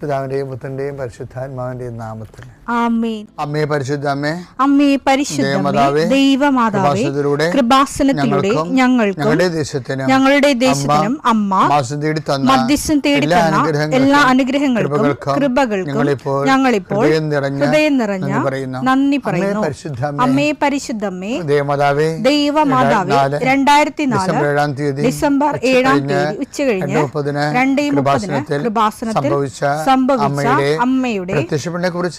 പിതാവിന്റെയും പുത്രന്റെയും പരിശുദ്ധാത്മാവിന്റെയും നാമത്തിൽ ആമേൻ. അമ്മേ പരിശുദ്ധ അമ്മേ, അമ്മേ പരിശുദ്ധമേ, ദൈവമാതാവേ, കൃപാസനത്തിലൂടെ ഞങ്ങളുടെ ദേശത്തിനും അമ്മ മധ്യസ്ഥം തേടി തന്ന എല്ലാ അനുഗ്രഹങ്ങൾക്കും കൃപകൾക്കും ഞങ്ങളിപ്പോൾ ഹൃദയം നിറഞ്ഞ നന്ദി പറയുന്നു. അമ്മേ പരിശുദ്ധമേ, ദൈവമാതാവേ, 2004 ഡിസംബർ 7 ഉച്ചകഴിഞ്ഞ് 2:30 കൃപാസനത്തിൽ സംഭവിച്ച അമ്മയുടെ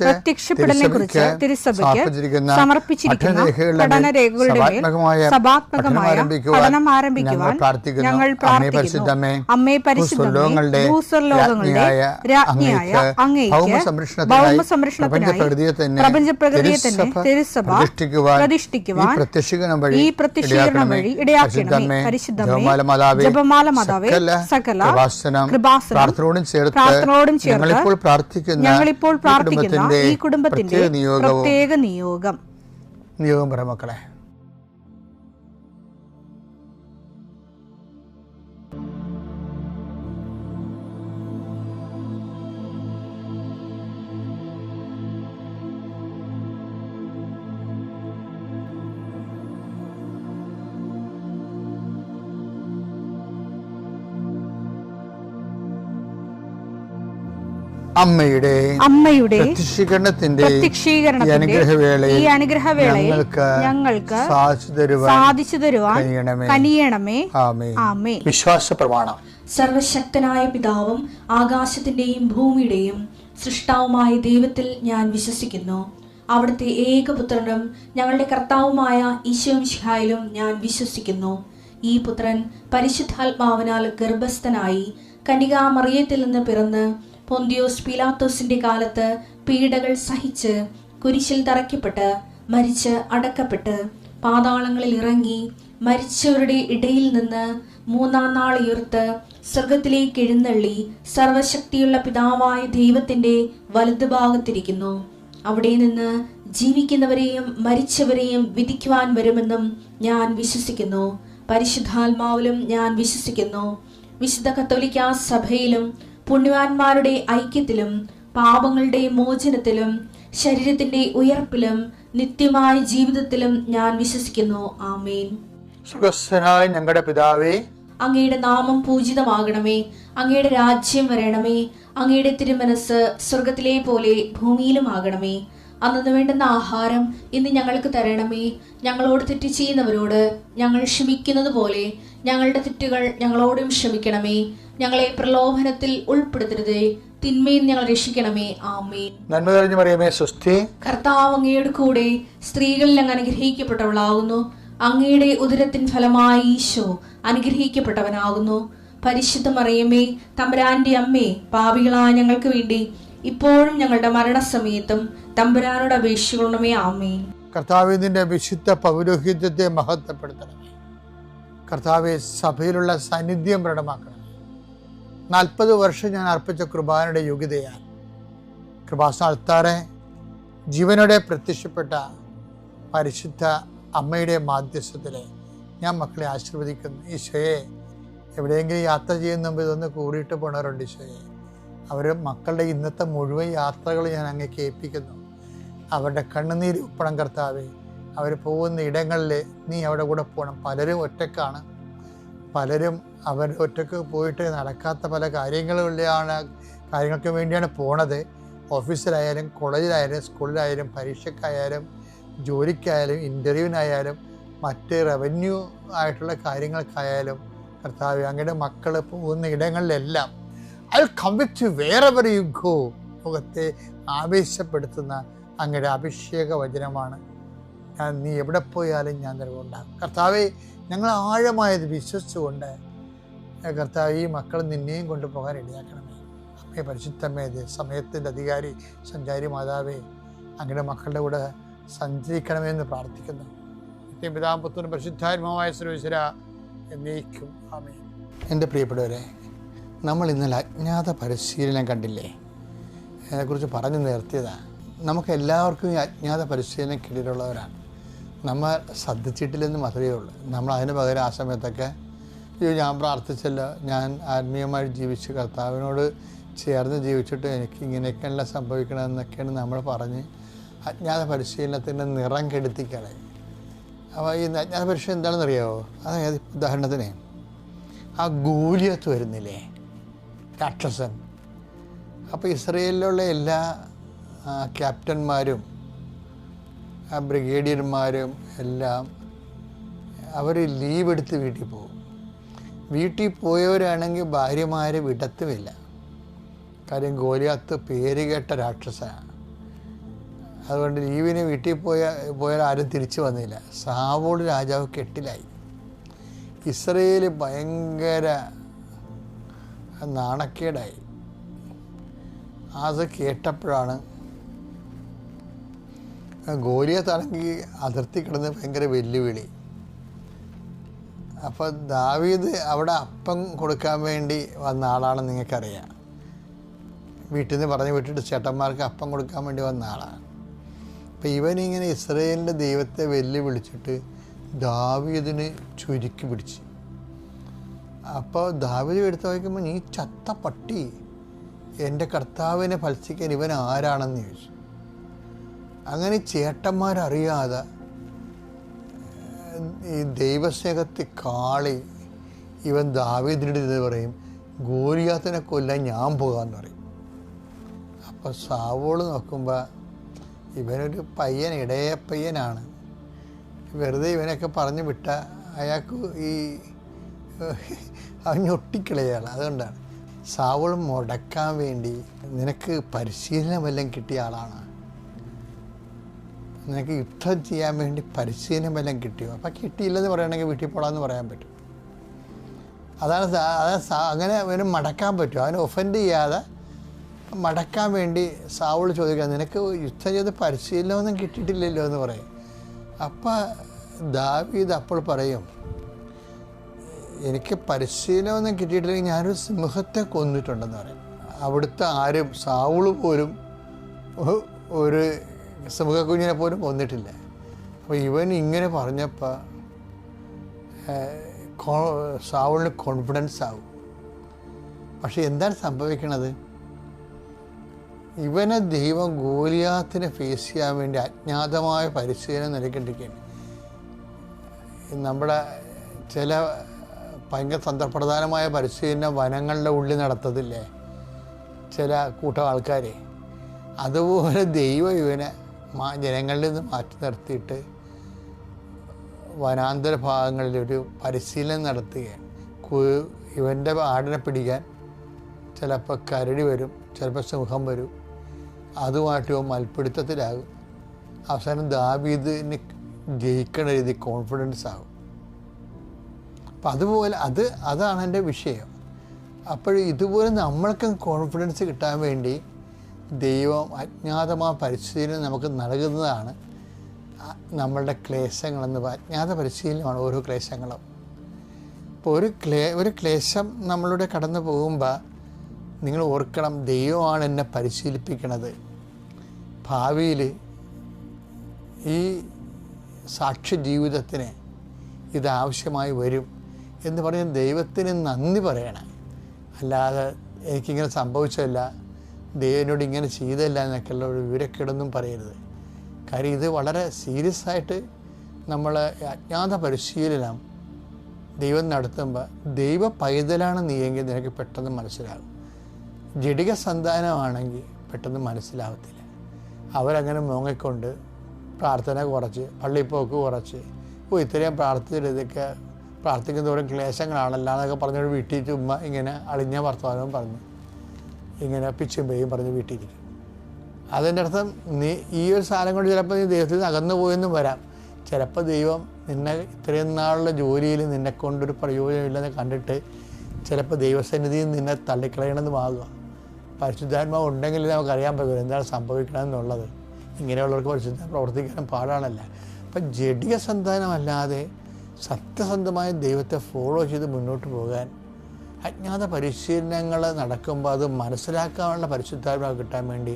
പ്രത്യക്ഷപ്പെടലിനെ കുറിച്ച് തിരുസഭയ്ക്ക് സമർപ്പിച്ചിരിക്കുന്ന പഠനരേഖകളുടെ മേൽ സഭാത്മകമായ പഠനം ആരംഭിക്കുവാൻ ഞങ്ങൾ പ്രാർത്ഥിക്കുന്നു. അമ്മേ പരിശുദ്ധമേ, ഭൂസ്വർലോകങ്ങളുടെ രാജ്ഞിയായ അങ്ങേയ്ക്ക് ഭൗമസംരക്ഷണത്തിനായി പ്രപഞ്ചപ്രകൃതിയെ തന്നെ തിരുസഭ പ്രതിഷ്ഠിക്കുവാൻ ഈ പ്രത്യക്ഷീകരണം വഴി ഇടയാക്കണമേ. പരിശുദ്ധമേ, ജപമാല മാതാവേ, സകല കൃപാസനം പ്രാർത്ഥനയോടും ഞങ്ങളിപ്പോൾ പ്രാർത്ഥിക്കുന്ന ഈ കുടുംബത്തിന്റെ പ്രത്യേക നിയോഗം പറ മക്കളെ. അമ്മയുടെ പ്രത്യക്ഷീകരണത്തിന്റെ ഈ അനുഗ്രഹവേളയിൽ ഞങ്ങൾക്ക് സാധിച്ചു തരുവാൻ കനിയണമേ. ആമേൻ. വിശ്വാസ പ്രമാണം. സർവശക്തനായ പിതാവും ആകാശത്തിന്റെയും ഭൂമിയുടെയും സൃഷ്ടാവുമായ ദൈവത്തിൽ ഞാൻ വിശ്വസിക്കുന്നു. അവിടുത്തെ ഏകപുത്രനും ഞങ്ങളുടെ കർത്താവുമായ ഈശോ മിശിഹായിലും ഞാൻ വിശ്വസിക്കുന്നു. ഈ പുത്രൻ പരിശുദ്ധാത്മാവിനാൽ ഗർഭസ്ഥനായി കന്യകാമറിയത്തിൽ നിന്ന് പിറന്ന് പൊന്തിയോസ് പീലാത്തോസിന്റെ കാലത്ത് പീഡകൾ സഹിച്ച് കുരിശിൽ തറയ്ക്കപ്പെട്ട് മരിച്ച് അടക്കപ്പെട്ട് പാതാളങ്ങളിൽ ഇറങ്ങി മരിച്ചവരുടെ ഇടയിൽ നിന്ന് 3-ാം നാൾ ഉയർത്ത് സ്വർഗത്തിലേക്ക് എഴുന്നള്ളി സർവശക്തിയുള്ള പിതാവായ ദൈവത്തിന്റെ വലതുഭാഗത്തിരിക്കുന്നു. അവിടെ നിന്ന് ജീവിക്കുന്നവരെയും മരിച്ചവരെയും വിധിക്കുവാൻ വരുമെന്നും ഞാൻ വിശ്വസിക്കുന്നു. പരിശുദ്ധാത്മാവിലും ഞാൻ വിശ്വസിക്കുന്നു. വിശുദ്ധ കത്തോലിക്കാ സഭയിലും പുണ്യവാന്മാരുടെ ഐക്യത്തിലും പാപങ്ങളുടെ മോചനത്തിലും ശരീരത്തിന്റെ ഉയർപ്പിലും നിത്യമായ ജീവിതത്തിലും ഞാൻ വിശ്വസിക്കുന്നു. ആമേൻ. സ്വർഗ്ഗസ്ഥനായ ഞങ്ങളുടെ പിതാവേ, അങ്ങയുടെ നാമം പൂജിതമാകണമേ. അങ്ങയുടെ രാജ്യം വരണമേ. അങ്ങയുടെ തിരുമനസ് സ്വർഗത്തിലെ പോലെ ഭൂമിയിലും ആകണമേ. അന്നു വേണ്ടുന്ന ആഹാരം ഇന്ന് ഞങ്ങൾക്ക് തരണമേ. ഞങ്ങളോട് തെറ്റ് ചെയ്യുന്നവരോട് ഞങ്ങൾ ക്ഷമിക്കുന്നത് പോലെ ഞങ്ങളുടെ തെറ്റുകൾ ഞങ്ങളോടും ക്ഷമിക്കണമേ. ഞങ്ങളെ പ്രലോഭനത്തിൽ ഉൾപ്പെടുത്തരുതേ, തിന്മയിൽ ഞങ്ങൾ രക്ഷിക്കണമേ. ആമേൻ. നന്മ നിറഞ്ഞ മറിയമേ, സ്വസ്തി. കർത്താവ് അങ്ങയുടെ കൂടെ സ്ത്രീകളിൽ അങ്ങ് അനുഗ്രഹിക്കപ്പെട്ടവളാകുന്നു. അങ്ങയുടെ ഉദരത്തിൻ ഫലമായി ഈശോ അനുഗ്രഹിക്കപ്പെട്ടവനാകുന്നു. പരിശുദ്ധ മറിയമേ, തമ്പുരാന്റെ അമ്മേ, പാപികളായ ഞങ്ങൾക്ക് വേണ്ടി ഇപ്പോഴും ഞങ്ങളുടെ മരണസമയത്തും തമ്പുരാനോട് അപേക്ഷിക്കണമേ. ആമേൻ. കർത്താവേ, നിന്റെ വിശുദ്ധ പൗരോഹിത്യത്തെ മഹത്വപ്പെടുത്തണമേ. കർത്താവെ, സഭയിലുള്ള സാന്നിധ്യം പ്രകടമാക്കണം. 40 വർഷം ഞാൻ അർപ്പിച്ച കൃപാനയുടെ യോഗ്യതയാണ്. കൃപാസ്ഥാനത്താറെ ജീവനോടെ പ്രത്യക്ഷപ്പെട്ട പരിശുദ്ധ അമ്മയുടെ മാധ്യസ്ഥത്തിലെ ഞാൻ മക്കളെ ആശീർവദിക്കുന്നു. ഈശോയെ, എവിടെയെങ്കിലും യാത്ര ചെയ്യുന്ന മുമ്പ് ഇതൊന്ന് കൂടിയിട്ട് പോണവരുണ്ട്. ഈശോയെ, അവർ മക്കളുടെ ഇന്നത്തെ മുഴുവൻ യാത്രകൾ ഞാൻ അങ്ങേക്ക് ഏൽപ്പിക്കുന്നു. അവരുടെ കണ്ണുനീര് ഉപ്പണം കർത്താവെ. അവർ പോകുന്ന ഇടങ്ങളിൽ നീ അവിടെ കൂടെ പോകണം. പലരും ഒറ്റക്കാണ്. പലരും അവർ ഒറ്റക്ക് പോയിട്ട് നടക്കാത്ത പല കാര്യങ്ങൾക്ക് വേണ്ടിയാണ് പോണത്. ഓഫീസിലായാലും കോളേജിലായാലും സ്കൂളിലായാലും പരീക്ഷയ്ക്കായാലും ജോലിക്കായാലും ഇൻ്റർവ്യൂവിനായാലും മറ്റ് റവന്യൂ ആയിട്ടുള്ള കാര്യങ്ങൾക്കായാലും കർത്താവെ, അങ്ങയുടെ മക്കൾ പോകുന്ന ഇടങ്ങളിലെല്ലാം I come with you wherever you go. ലോകത്തെ ആവേശപ്പെടുത്തുന്ന അങ്ങയുടെ അഭിഷേക വചനമാണ്. നീ എവിടെ പോയാലും ഞാൻ നിലകൊണ്ടാകും. കർത്താവെ, ഞങ്ങൾ ആഴമായത് വിശ്വസിച്ചുകൊണ്ട് കർത്താവ് ഈ മക്കൾ നിന്നെയും കൊണ്ടുപോകാൻ ഇടയാക്കണമേ. അമ്മേ പരിശുദ്ധമേ, സമയത്തിൻ്റെ അധികാരി സഞ്ചാരി മാതാവേ, അങ്ങയുടെ മക്കളുടെ കൂടെ സഞ്ചരിക്കണമെന്ന് പ്രാർത്ഥിക്കുന്നു. പിതാവും പുത്രനും പരിശുദ്ധാത്മാവായ സർവ്വേശ്വര എന്നേക്കും ആമേൻ. എൻ്റെ പ്രിയപ്പെട്ടവരെ, നമ്മൾ ഇന്നലെ അജ്ഞാത പരിശീലനം കണ്ടില്ലേ? അതിനെക്കുറിച്ച് പറഞ്ഞു നിർത്തിയതാണ്. നമുക്ക് എല്ലാവർക്കും ഈ അജ്ഞാത പരിശീലനം കീഴിലുള്ളവരാണ്. നമ്മൾ ശ്രദ്ധിച്ചിട്ടില്ലെന്ന് മാത്രമേ ഉള്ളൂ. നമ്മൾ അതിന് പകരം ആ സമയത്തൊക്കെ ഞാൻ പ്രാർത്ഥിച്ചല്ലോ, ഞാൻ ആത്മീയമായി ജീവിച്ച് കർത്താവിനോട് ചേർന്ന് ജീവിച്ചിട്ട് എനിക്ക് ഇങ്ങനെയൊക്കെയല്ല സംഭവിക്കണമെന്നൊക്കെയാണ് നമ്മൾ പറഞ്ഞ് അജ്ഞാത പരിശീലനത്തിൻ്റെ നിറം കെടുത്തിക്കളയും. അപ്പോൾ ഈ അജ്ഞാത പരിശീലനം എന്താണെന്ന് അറിയാമോ? അതായത് ഉദാഹരണത്തിന് ആ ഗോലിയത്ത് വരുന്നില്ലേ, രാക്ഷസൻ. അപ്പോൾ ഇസ്രയേലിലുള്ള എല്ലാ ക്യാപ്റ്റന്മാരും ബ്രിഗേഡിയർമാരും എല്ലാം അവർ ലീവ് എടുത്ത് വീട്ടിൽ പോകും. വീട്ടിൽ പോയവരാണെങ്കിൽ ഭാര്യമാരെ വിടത്തുമില്ല. കാര്യം ഗോലിയാത്ത് പേര് കേട്ട രാക്ഷസനാണ്. അതുകൊണ്ട് ലീവിന് വീട്ടിൽ പോയാൽ ആരും തിരിച്ചു വന്നില്ല. സാവോൾ രാജാവ് കെട്ടിലായി. ഇസ്രയേൽ ഭയങ്കര നാണക്കേടായി. അത് കേട്ടപ്പോഴാണ് ഗോലിയത്താണെങ്കിൽ അതിർത്തി കിടന്ന് ഭയങ്കര വെല്ലുവിളി. അപ്പോൾ ദാവീദ് അവിടെ അപ്പം കൊടുക്കാൻ വേണ്ടി വന്ന ആളാണെന്ന് നിങ്ങൾക്കറിയാം. വീട്ടിൽ നിന്ന് പറഞ്ഞു വിട്ടിട്ട് ചേട്ടന്മാർക്ക് അപ്പം കൊടുക്കാൻ വേണ്ടി വന്ന ആളാണ്. അപ്പോൾ ഇവനിങ്ങനെ ഇസ്രയേലിൻ്റെ ദൈവത്തെ വെല്ലുവിളിച്ചിട്ട് ദാവീദിന് ചുരുക്കി പിടിച്ച്. അപ്പോൾ ദാവീദ് എടുത്ത് നോക്കുമ്പോൾ, നീ ചത്ത പട്ടി, എൻ്റെ കർത്താവിനെ ഭത്സിക്കാൻ ഇവൻ ആരാണെന്ന് ചോദിച്ചു. അങ്ങനെ ചേട്ടന്മാരറിയാതെ ഈ ദൈവസ്നേഹത്തിൽ കാളി ഇവൻ ദാവീദിൻ്റെ ഇത് പറയും, ഗോലിയാത്തിനെ കൊല്ലാൻ ഞാൻ പോകാമെന്ന് പറയും. അപ്പോൾ സാവോൾ നോക്കുമ്പോൾ ഇവനൊരു പയ്യൻ, ഇടയ പയ്യനാണ്. വെറുതെ ഇവനൊക്കെ പറഞ്ഞു വിട്ട അയാൾക്ക് ഈ അവൻ ഒട്ടിക്കളയാണ്. അതുകൊണ്ടാണ് സാവോൾ മുടക്കാൻ വേണ്ടി, നിനക്ക് പരിശീലനം വല്ലതും കിട്ടിയ ആളാണ്, നിനക്ക് യുദ്ധം ചെയ്യാൻ വേണ്ടി പരിശീലനം വല്ലതും കിട്ടിയോ? അപ്പം കിട്ടിയില്ലെന്ന് പറയുകയാണെങ്കിൽ വീട്ടിൽ പോടാമെന്ന് പറയാൻ പറ്റും. അതാണ് അങ്ങനെ അവന് മടക്കാൻ പറ്റും. അവന് ഒഫൻഡ് ചെയ്യാതെ മടക്കാൻ വേണ്ടി സാവോൾ ചോദിക്കുക, നിനക്ക് യുദ്ധം ചെയ്ത് പരിശീലനമൊന്നും കിട്ടിയിട്ടില്ലല്ലോ എന്ന് പറയും. അപ്പം ദാവീദ് അപ്പോൾ പറയും, എനിക്ക് പരിശീലനമൊന്നും കിട്ടിയിട്ടില്ലെങ്കിൽ ഞാനൊരു സിംഹത്തെ കൊന്നിട്ടുണ്ടെന്ന് പറയും. അവിടുത്തെ ആരും, സാവോൾ പോലും ഒരു സിംഹക്കുഞ്ഞിനെ പോലും കൊന്നിട്ടില്ല. അപ്പോൾ ഇവൻ ഇങ്ങനെ പറഞ്ഞപ്പോൾ സാവോളിന് കോൺഫിഡൻസ് ആവും. പക്ഷെ എന്താണ് സംഭവിക്കണത്? ഇവനെ ദൈവം ഗോലിയാത്തിനെ ഫേസ് ചെയ്യാൻ വേണ്ടി അജ്ഞാതമായ പരിശീലനം നൽകിക്കൊണ്ടിരിക്കുകയാണ്. നമ്മുടെ ചില ഭയങ്കര തന്ത്രപ്രധാനമായ പരിശീലനം വനങ്ങളുടെ ഉള്ളിൽ നടത്തത്തില്ലേ ചില കൂട്ടം ആൾക്കാർ, അതുപോലെ ദൈവം ഇവനെ ജനങ്ങളിൽ നിന്ന് മാറ്റി നിർത്തിയിട്ട് വനാന്തര ഭാഗങ്ങളിലൊരു പരിശീലനം നടത്തുകയാണ്. ഇവൻ്റെ ആടിനെ പിടിക്കാൻ ചിലപ്പോൾ കരടി വരും, ചിലപ്പോൾ സിംഹം വരും. അതുമായിട്ട് ഇവൻ മൽപ്പിടുത്തത്തിലാകും. അവസാനം ദാവീദിന് ജയിക്കണ രീതി കോൺഫിഡൻസ് ആകും. അപ്പം അതുപോലെ അതാണ് എൻ്റെ വിഷയം. അപ്പോൾ ഇതുപോലെ നമ്മൾക്കും കോൺഫിഡൻസ് കിട്ടാൻ വേണ്ടി ദൈവം അജ്ഞാതമായ പരിശീലനം നമുക്ക് നൽകുന്നതാണ് നമ്മളുടെ ക്ലേശങ്ങളെന്ന്. അജ്ഞാത പരിശീലനമാണ് ഓരോ ക്ലേശങ്ങളും. ഇപ്പോൾ ഒരു ക്ലേശം നമ്മളുടെ കടന്നു പോകുമ്പോൾ നിങ്ങൾ ഓർക്കണം, ദൈവമാണ് എന്നെ പരിശീലിപ്പിക്കണത്. ഭാവിയിൽ ഈ സാക്ഷ്യ ജീവിതത്തിന് ഇതാവശ്യമായി വരും എന്ന് പറഞ്ഞ് ദൈവത്തിന് നന്ദി പറയണം. അല്ലാതെ എനിക്കിങ്ങനെ സംഭവിച്ചതല്ല, ദൈവനോട് ഇങ്ങനെ ചെയ്തല്ല എന്നൊക്കെയുള്ള ഒരു വിവരക്കേടൊന്നും പറയരുത്. കാര്യം ഇത് വളരെ സീരിയസ് ആയിട്ട് നമ്മൾ അജ്ഞാത പരിശീലനം ദൈവം നടത്തുമ്പോൾ ദൈവ പൈതലാണ് നീയെങ്കിൽ നിനക്ക് പെട്ടെന്ന് മനസ്സിലാകും. ജഡിക സന്താനമാണെങ്കിൽ പെട്ടെന്ന് മനസ്സിലാവത്തില്ല. അവരങ്ങനെ മോങ്ങിക്കൊണ്ട് പ്രാർത്ഥന കുറച്ച്, പള്ളിപ്പോക്ക് കുറച്ച്, ഇത്രയും പ്രാർത്ഥിച്ചിട്ട് പ്രാർത്ഥിക്കുന്നതോറും ക്ലേശങ്ങളാണല്ലോ എന്നൊക്കെ പറഞ്ഞുകൊണ്ട് വീട്ടിൽ ചുമ്മാ ഇങ്ങനെ അളിഞ്ഞ വർത്തമാനവും പറഞ്ഞ് ഇങ്ങനെ പിച്ചും പേയും പറഞ്ഞ് വീട്ടിലിരിക്കും. അതിൻ്റെ അർത്ഥം നീ ഈ ഒരു സാധനം കൊണ്ട് ചിലപ്പോൾ നീ ദൈവത്തിൽ നിന്ന് അകന്നു പോയെന്നും വരാം. ചിലപ്പോൾ ദൈവം നിന്നെ ഇത്രയും നാളുള്ള ജോലിയിൽ നിന്നെക്കൊണ്ടൊരു പ്രയോജനമില്ലെന്ന് കണ്ടിട്ട് ചിലപ്പോൾ ദൈവസന്നിധിയിൽ നിന്നെ തള്ളിക്കളയണമെന്നുമാകുക. പരിശുദ്ധാത്മാവ് ഉണ്ടെങ്കിൽ നമുക്കറിയാൻ പറ്റും എന്താണ് സംഭവിക്കണമെന്നുള്ളത്. ഇങ്ങനെയുള്ളവർക്ക് പരിശുദ്ധ പ്രവർത്തിക്കാനും പാടാണല്ല. അപ്പം ജഡിക സന്താനമല്ലാതെ സത്യസന്ധമായ ദൈവത്തെ ഫോളോ ചെയ്ത് മുന്നോട്ട് പോകാൻ അജ്ഞാത പരിശീലനങ്ങൾ നടക്കുമ്പോൾ അത് മനസ്സിലാക്കാനുള്ള പരിശുദ്ധാത്മാവ് കിട്ടാൻ വേണ്ടി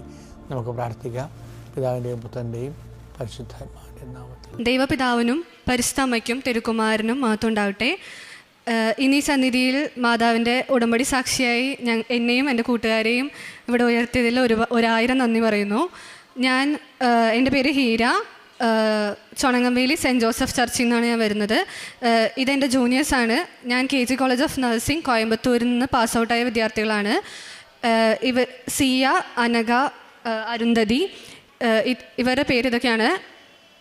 നമുക്ക് പ്രാർത്ഥിക്കാം. പിതാവിൻ്റെയും പുത്രൻ്റെയും പരിശുദ്ധാത്മാവിൻ്റെ നാമത്തിൽ. ദൈവപിതാവിനും പരിശുദ്ധ അമ്മയ്ക്കും തിരുക്കുമാരനും മഹത്വം ഉണ്ടാവട്ടെ. ഇനി സന്നിധിയിൽ മാതാവിൻ്റെ ഉടമ്പടി സാക്ഷിയായി എന്നെയും എൻ്റെ കൂട്ടുകാരെയും ഇവിടെ ഉയർത്തിയതിൽ 1000 നന്ദി പറയുന്നു. എൻ്റെ പേര് ഹീര. ചൊണങ്ങമ്പേലി സെൻറ്റ് ജോസഫ് ചർച്ചിൽ നിന്നാണ് ഞാൻ വരുന്നത്. ഇതെൻ്റെ ജൂനിയേഴ്സാണ്. ഞാൻ KG കോളേജ് ഓഫ് നഴ്സിംഗ് കോയമ്പത്തൂരിൽ നിന്ന് പാസ് ഔട്ടായ വിദ്യാർത്ഥികളാണ്. സിയ, അനഘ, അരുന്ധതി, ഇവരുടെ പേര് ഇതൊക്കെയാണ്.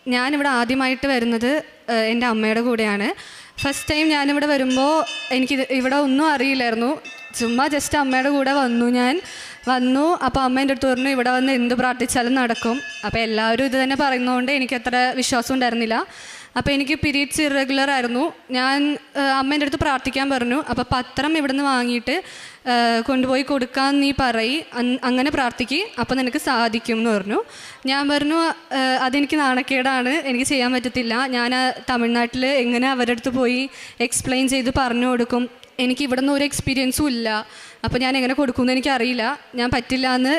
ഞാനിവിടെ ആദ്യമായിട്ട് വരുന്നത് എൻ്റെ അമ്മയുടെ കൂടെയാണ്. ഫസ്റ്റ് ടൈം ഞാനിവിടെ വരുമ്പോൾ എനിക്ക് ഇവിടെ ഒന്നും അറിയില്ലായിരുന്നു. ചുമ്മാ ജസ്റ്റ് അമ്മയുടെ കൂടെ വന്നു. അപ്പോൾ അമ്മ എൻ്റെ അടുത്ത് പറഞ്ഞു ഇവിടെ വന്ന് എന്ത് പ്രാർത്ഥിച്ചാലും നടക്കും. അപ്പോൾ എല്ലാവരും ഇത് തന്നെ പറയുന്നതുകൊണ്ട് എനിക്കത്ര വിശ്വാസം ഉണ്ടായിരുന്നില്ല. അപ്പോൾ എനിക്ക് പീരീഡ്സ് ഇറഗുലർ ആയിരുന്നു. ഞാൻ അമ്മേൻ്റെ അടുത്ത് പ്രാർത്ഥിക്കാൻ പറഞ്ഞു. അപ്പോൾ പത്രം ഇവിടുന്ന് വാങ്ങിയിട്ട് കൊണ്ടുപോയി കൊടുക്കാൻ നീ അങ്ങനെ പ്രാർത്ഥിക്ക്, അപ്പോൾ നിനക്ക് സാധിക്കും എന്ന് പറഞ്ഞു. ഞാൻ പറഞ്ഞു അതെനിക്ക് നാണക്കേടാണ്, എനിക്ക് ചെയ്യാൻ പറ്റത്തില്ല. ഞാൻ തമിഴ്നാട്ടിൽ എങ്ങനെ അവരുടെ അടുത്ത് പോയി എക്സ്പ്ലെയിൻ ചെയ്ത് പറഞ്ഞു കൊടുക്കും, എനിക്ക് ഇവിടെ നിന്ന് ഒരു എക്സ്പീരിയൻസും ഇല്ല, അപ്പോൾ ഞാൻ എങ്ങനെ കൊടുക്കുമെന്ന് എനിക്കറിയില്ല, ഞാൻ പറ്റില്ല എന്ന്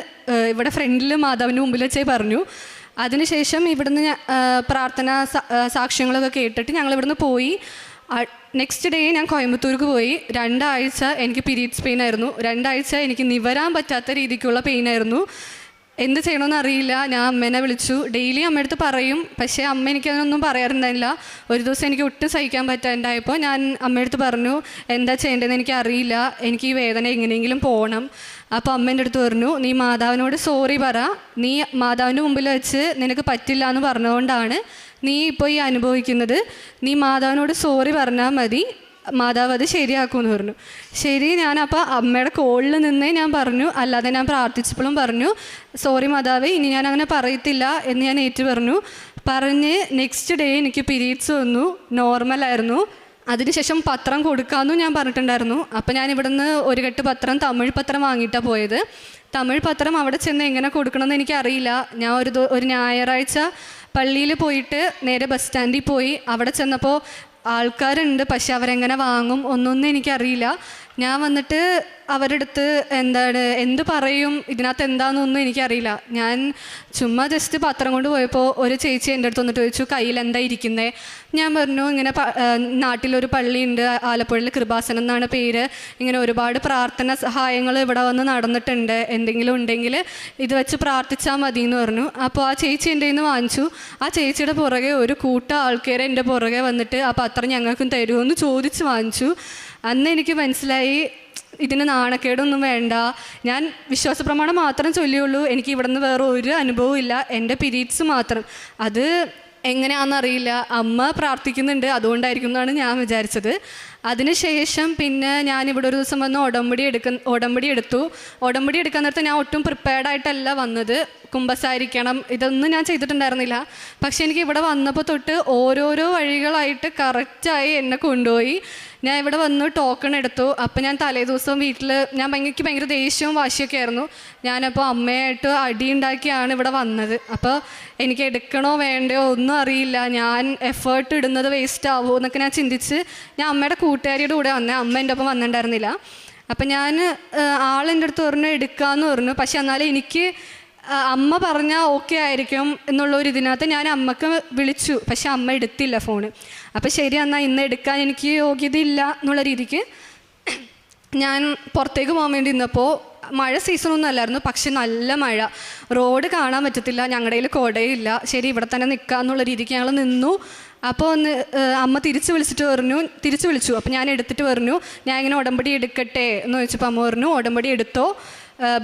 ഇവിടെ ഫ്രണ്ടിൽ മാതാവിൻ്റെ മുമ്പിൽ വെച്ചേ പറഞ്ഞു. അതിനുശേഷം ഇവിടുന്ന് പ്രാർത്ഥന സാക്ഷ്യങ്ങളൊക്കെ കേട്ടിട്ട് ഞങ്ങൾ ഇവിടുന്ന് പോയി. നെക്സ്റ്റ് ഡേ ഞാൻ കോയമ്പത്തൂർക്ക് പോയി. 2 ആഴ്ച എനിക്ക് പീരീഡ്സ് പെയിൻ ആയിരുന്നു. 2 ആഴ്ച എനിക്ക് നിവരാൻ പറ്റാത്ത രീതിക്കുള്ള പെയിനായിരുന്നു. എന്ത് ചെയ്യണമെന്ന് അറിയില്ല. ഞാൻ അമ്മേനെ വിളിച്ചു. ഡെയിലി അമ്മയടുത്ത് പറയും, പക്ഷേ അമ്മ എനിക്കതൊന്നും പറയാറുണ്ടായില്ല. ഒരു ദിവസം എനിക്ക് ഒട്ടും സഹിക്കാൻ പറ്റാണ്ടായപ്പോൾ ഞാൻ അമ്മയടുത്ത് പറഞ്ഞു എന്താ ചെയ്യേണ്ടതെന്ന് എനിക്കറിയില്ല, എനിക്ക് ഈ വേദന എങ്ങനെയെങ്കിലും പോകണം. അപ്പോൾ അമ്മേൻ്റെ അടുത്ത് പറഞ്ഞു നീ മാതാവിനോട് സോറി പറ, നീ മാതാവിൻ്റെ മുമ്പിൽ വെച്ച് നിനക്ക് പറ്റില്ല എന്ന് പറഞ്ഞതുകൊണ്ടാണ് നീ ഇപ്പോൾ ഈ അനുഭവിക്കുന്നത്, നീ മാതാവിനോട് സോറി പറഞ്ഞാൽ മതി, മാതാവ് അത് ശരിയാക്കുമെന്ന് പറഞ്ഞു. ശരി, ഞാനപ്പോൾ അമ്മയുടെ കോളിൽ നിന്നേ ഞാൻ പറഞ്ഞു, അല്ലാതെ ഞാൻ പ്രാർത്ഥിച്ചപ്പോഴും പറഞ്ഞു സോറി മാതാവേ, ഇനി ഞാൻ അങ്ങനെ പറയത്തില്ല എന്ന് ഞാൻ ഏറ്റു പറഞ്ഞ് നെക്സ്റ്റ് ഡേ എനിക്ക് പീരീഡ്സ് വന്നു, നോർമലായിരുന്നു. അതിനുശേഷം പത്രം കൊടുക്കാമെന്നും ഞാൻ പറഞ്ഞിട്ടുണ്ടായിരുന്നു. അപ്പോൾ ഞാൻ ഇവിടുന്ന് ഒരു കെട്ട് പത്രം, തമിഴ് പത്രം വാങ്ങിയിട്ടാണ് പോയത്. തമിഴ് പത്രം അവിടെ ചെന്ന് എങ്ങനെ കൊടുക്കണമെന്ന് എനിക്കറിയില്ല. ഞാൻ ഒരു ഞായറാഴ്ച പള്ളിയിൽ പോയിട്ട് നേരെ ബസ് സ്റ്റാൻഡിൽ പോയി. അവിടെ ചെന്നപ്പോൾ ആൾക്കാരുണ്ട്, പക്ഷെ അവരെങ്ങനെ വാങ്ങും ഒന്നൊന്നും എനിക്കറിയില്ല. ഞാൻ വന്നിട്ട് അവരുടെ അടുത്ത് എന്ത് പറയും, ഇതിനകത്ത് എന്താണെന്നൊന്നും എനിക്കറിയില്ല. ഞാൻ ചുമ്മാ ജസ്റ്റ് പത്രം കൊണ്ട് പോയപ്പോൾ ഒരു ചേച്ചി എൻ്റെ അടുത്ത് വന്നിട്ട് ചോദിച്ചു കയ്യിൽ എന്താ ഇരിക്കുന്നത്. ഞാൻ പറഞ്ഞു ഇങ്ങനെ നാട്ടിലൊരു പള്ളിയുണ്ട്, ആലപ്പുഴയിൽ കൃപാസനം എന്നാണ് പേര്, ഇങ്ങനെ ഒരുപാട് പ്രാർത്ഥന സഹായങ്ങൾ ഇവിടെ വന്ന് നടന്നിട്ടുണ്ട്, എന്തെങ്കിലും ഉണ്ടെങ്കിൽ ഇത് വെച്ച് പ്രാർത്ഥിച്ചാൽ മതി എന്ന് പറഞ്ഞു. അപ്പോൾ ആ ചേച്ചി എൻ്റെ കയ്യിൽ നിന്ന് വാങ്ങിച്ചു. ആ ചേച്ചിയുടെ പുറകെ ഒരു കൂട്ടം ആൾക്കാർ എൻ്റെ പുറകെ വന്നിട്ട് ആ പത്രം ഞങ്ങൾക്കും തരുമോ എന്ന് ചോദിച്ച് വാങ്ങിച്ചു. അന്ന് എനിക്ക് മനസ്സിലായി ഇതിന് നാണക്കേടൊന്നും വേണ്ട, ഞാൻ വിശ്വാസപ്രമാണം മാത്രം ചൊല്ലിയുള്ളൂ, എനിക്ക് ഇവിടെ നിന്ന് വേറെ ഒരു അനുഭവവും ഇല്ല, എൻ്റെ പീരീഡ്സ് മാത്രം. അത് എങ്ങനെയാണെന്നറിയില്ല, അമ്മ പ്രാർത്ഥിക്കുന്നുണ്ട്, അതുകൊണ്ടായിരിക്കും എന്നാണ് ഞാൻ വിചാരിച്ചത്. അതിനുശേഷം പിന്നെ ഞാനിവിടെ ഒരു ദിവസം വന്ന് ഉടമ്പടി എടുത്തു. ഉടമ്പടി എടുക്കാൻ നേരത്തെ ഞാൻ ഒട്ടും പ്രിപ്പയർഡായിട്ടല്ല വന്നത്, കുമ്പസാരിക്കണം ഇതൊന്നും ഞാൻ ചെയ്തിട്ടുണ്ടായിരുന്നില്ല. പക്ഷെ എനിക്ക് ഇവിടെ വന്നപ്പോൾ തൊട്ട് ഓരോരോ വഴികളായിട്ട് കറക്റ്റായി എന്നെ കൊണ്ടുപോയി. ഞാൻ ഇവിടെ വന്ന് ടോക്കൺ എടുത്തു. അപ്പം ഞാൻ തലേ ദിവസം വീട്ടിൽ എനിക്ക് ഭയങ്കര ദേഷ്യവും വാശിയൊക്കെ ആയിരുന്നു. ഞാനപ്പോൾ അമ്മയായിട്ട് അടിയുണ്ടാക്കിയാണ് ഇവിടെ വന്നത്. അപ്പോൾ എനിക്ക് എടുക്കണോ വേണ്ടയോ ഒന്നും അറിയില്ല, ഞാൻ എഫേർട്ട് ഇടുന്നത് വേസ്റ്റ് ആവുമോ എന്നൊക്കെ ഞാൻ ചിന്തിച്ച് ഞാൻ അമ്മയുടെ കൂട്ടുകാരിയുടെ കൂടെ വന്നേ, അമ്മ എൻ്റെ ഒപ്പം വന്നിട്ടുണ്ടായിരുന്നില്ല. അപ്പം ഞാൻ ആളെൻ്റെ അടുത്ത് പറഞ്ഞു എടുക്കാമെന്ന് പറഞ്ഞു. പക്ഷെ എന്നാലും എനിക്ക് അമ്മ പറഞ്ഞാൽ ഓക്കെ ആയിരിക്കും എന്നുള്ളൊരു ഇതിനകത്ത് ഞാൻ അമ്മക്ക് വിളിച്ചു, പക്ഷെ അമ്മ എടുത്തില്ല ഫോണ്. അപ്പം ശരി എന്നാൽ ഇന്ന് എടുക്കാൻ എനിക്ക് യോഗ്യതയില്ല എന്നുള്ള രീതിക്ക് ഞാൻ പുറത്തേക്ക് പോകാൻ വേണ്ടി നിന്നപ്പോൾ മഴ സീസണൊന്നും അല്ലായിരുന്നു, പക്ഷെ നല്ല മഴ, റോഡ് കാണാൻ പറ്റത്തില്ല, ഞങ്ങളുടെ കയ്യിൽ കുടയില്ല. ശരി ഇവിടെ തന്നെ നിൽക്കുക എന്നുള്ള രീതിക്ക് ഞങ്ങൾ നിന്നു. അപ്പോൾ അമ്മ തിരിച്ചു വിളിച്ചു. അപ്പോൾ ഞാൻ എടുത്തിട്ട് പറഞ്ഞു ഞാൻ ഇങ്ങനെ ഉടമ്പടി എടുക്കട്ടെ എന്ന് ചോദിച്ചപ്പോൾ അമ്മ പറഞ്ഞു ഉടമ്പടി എടുത്തോ,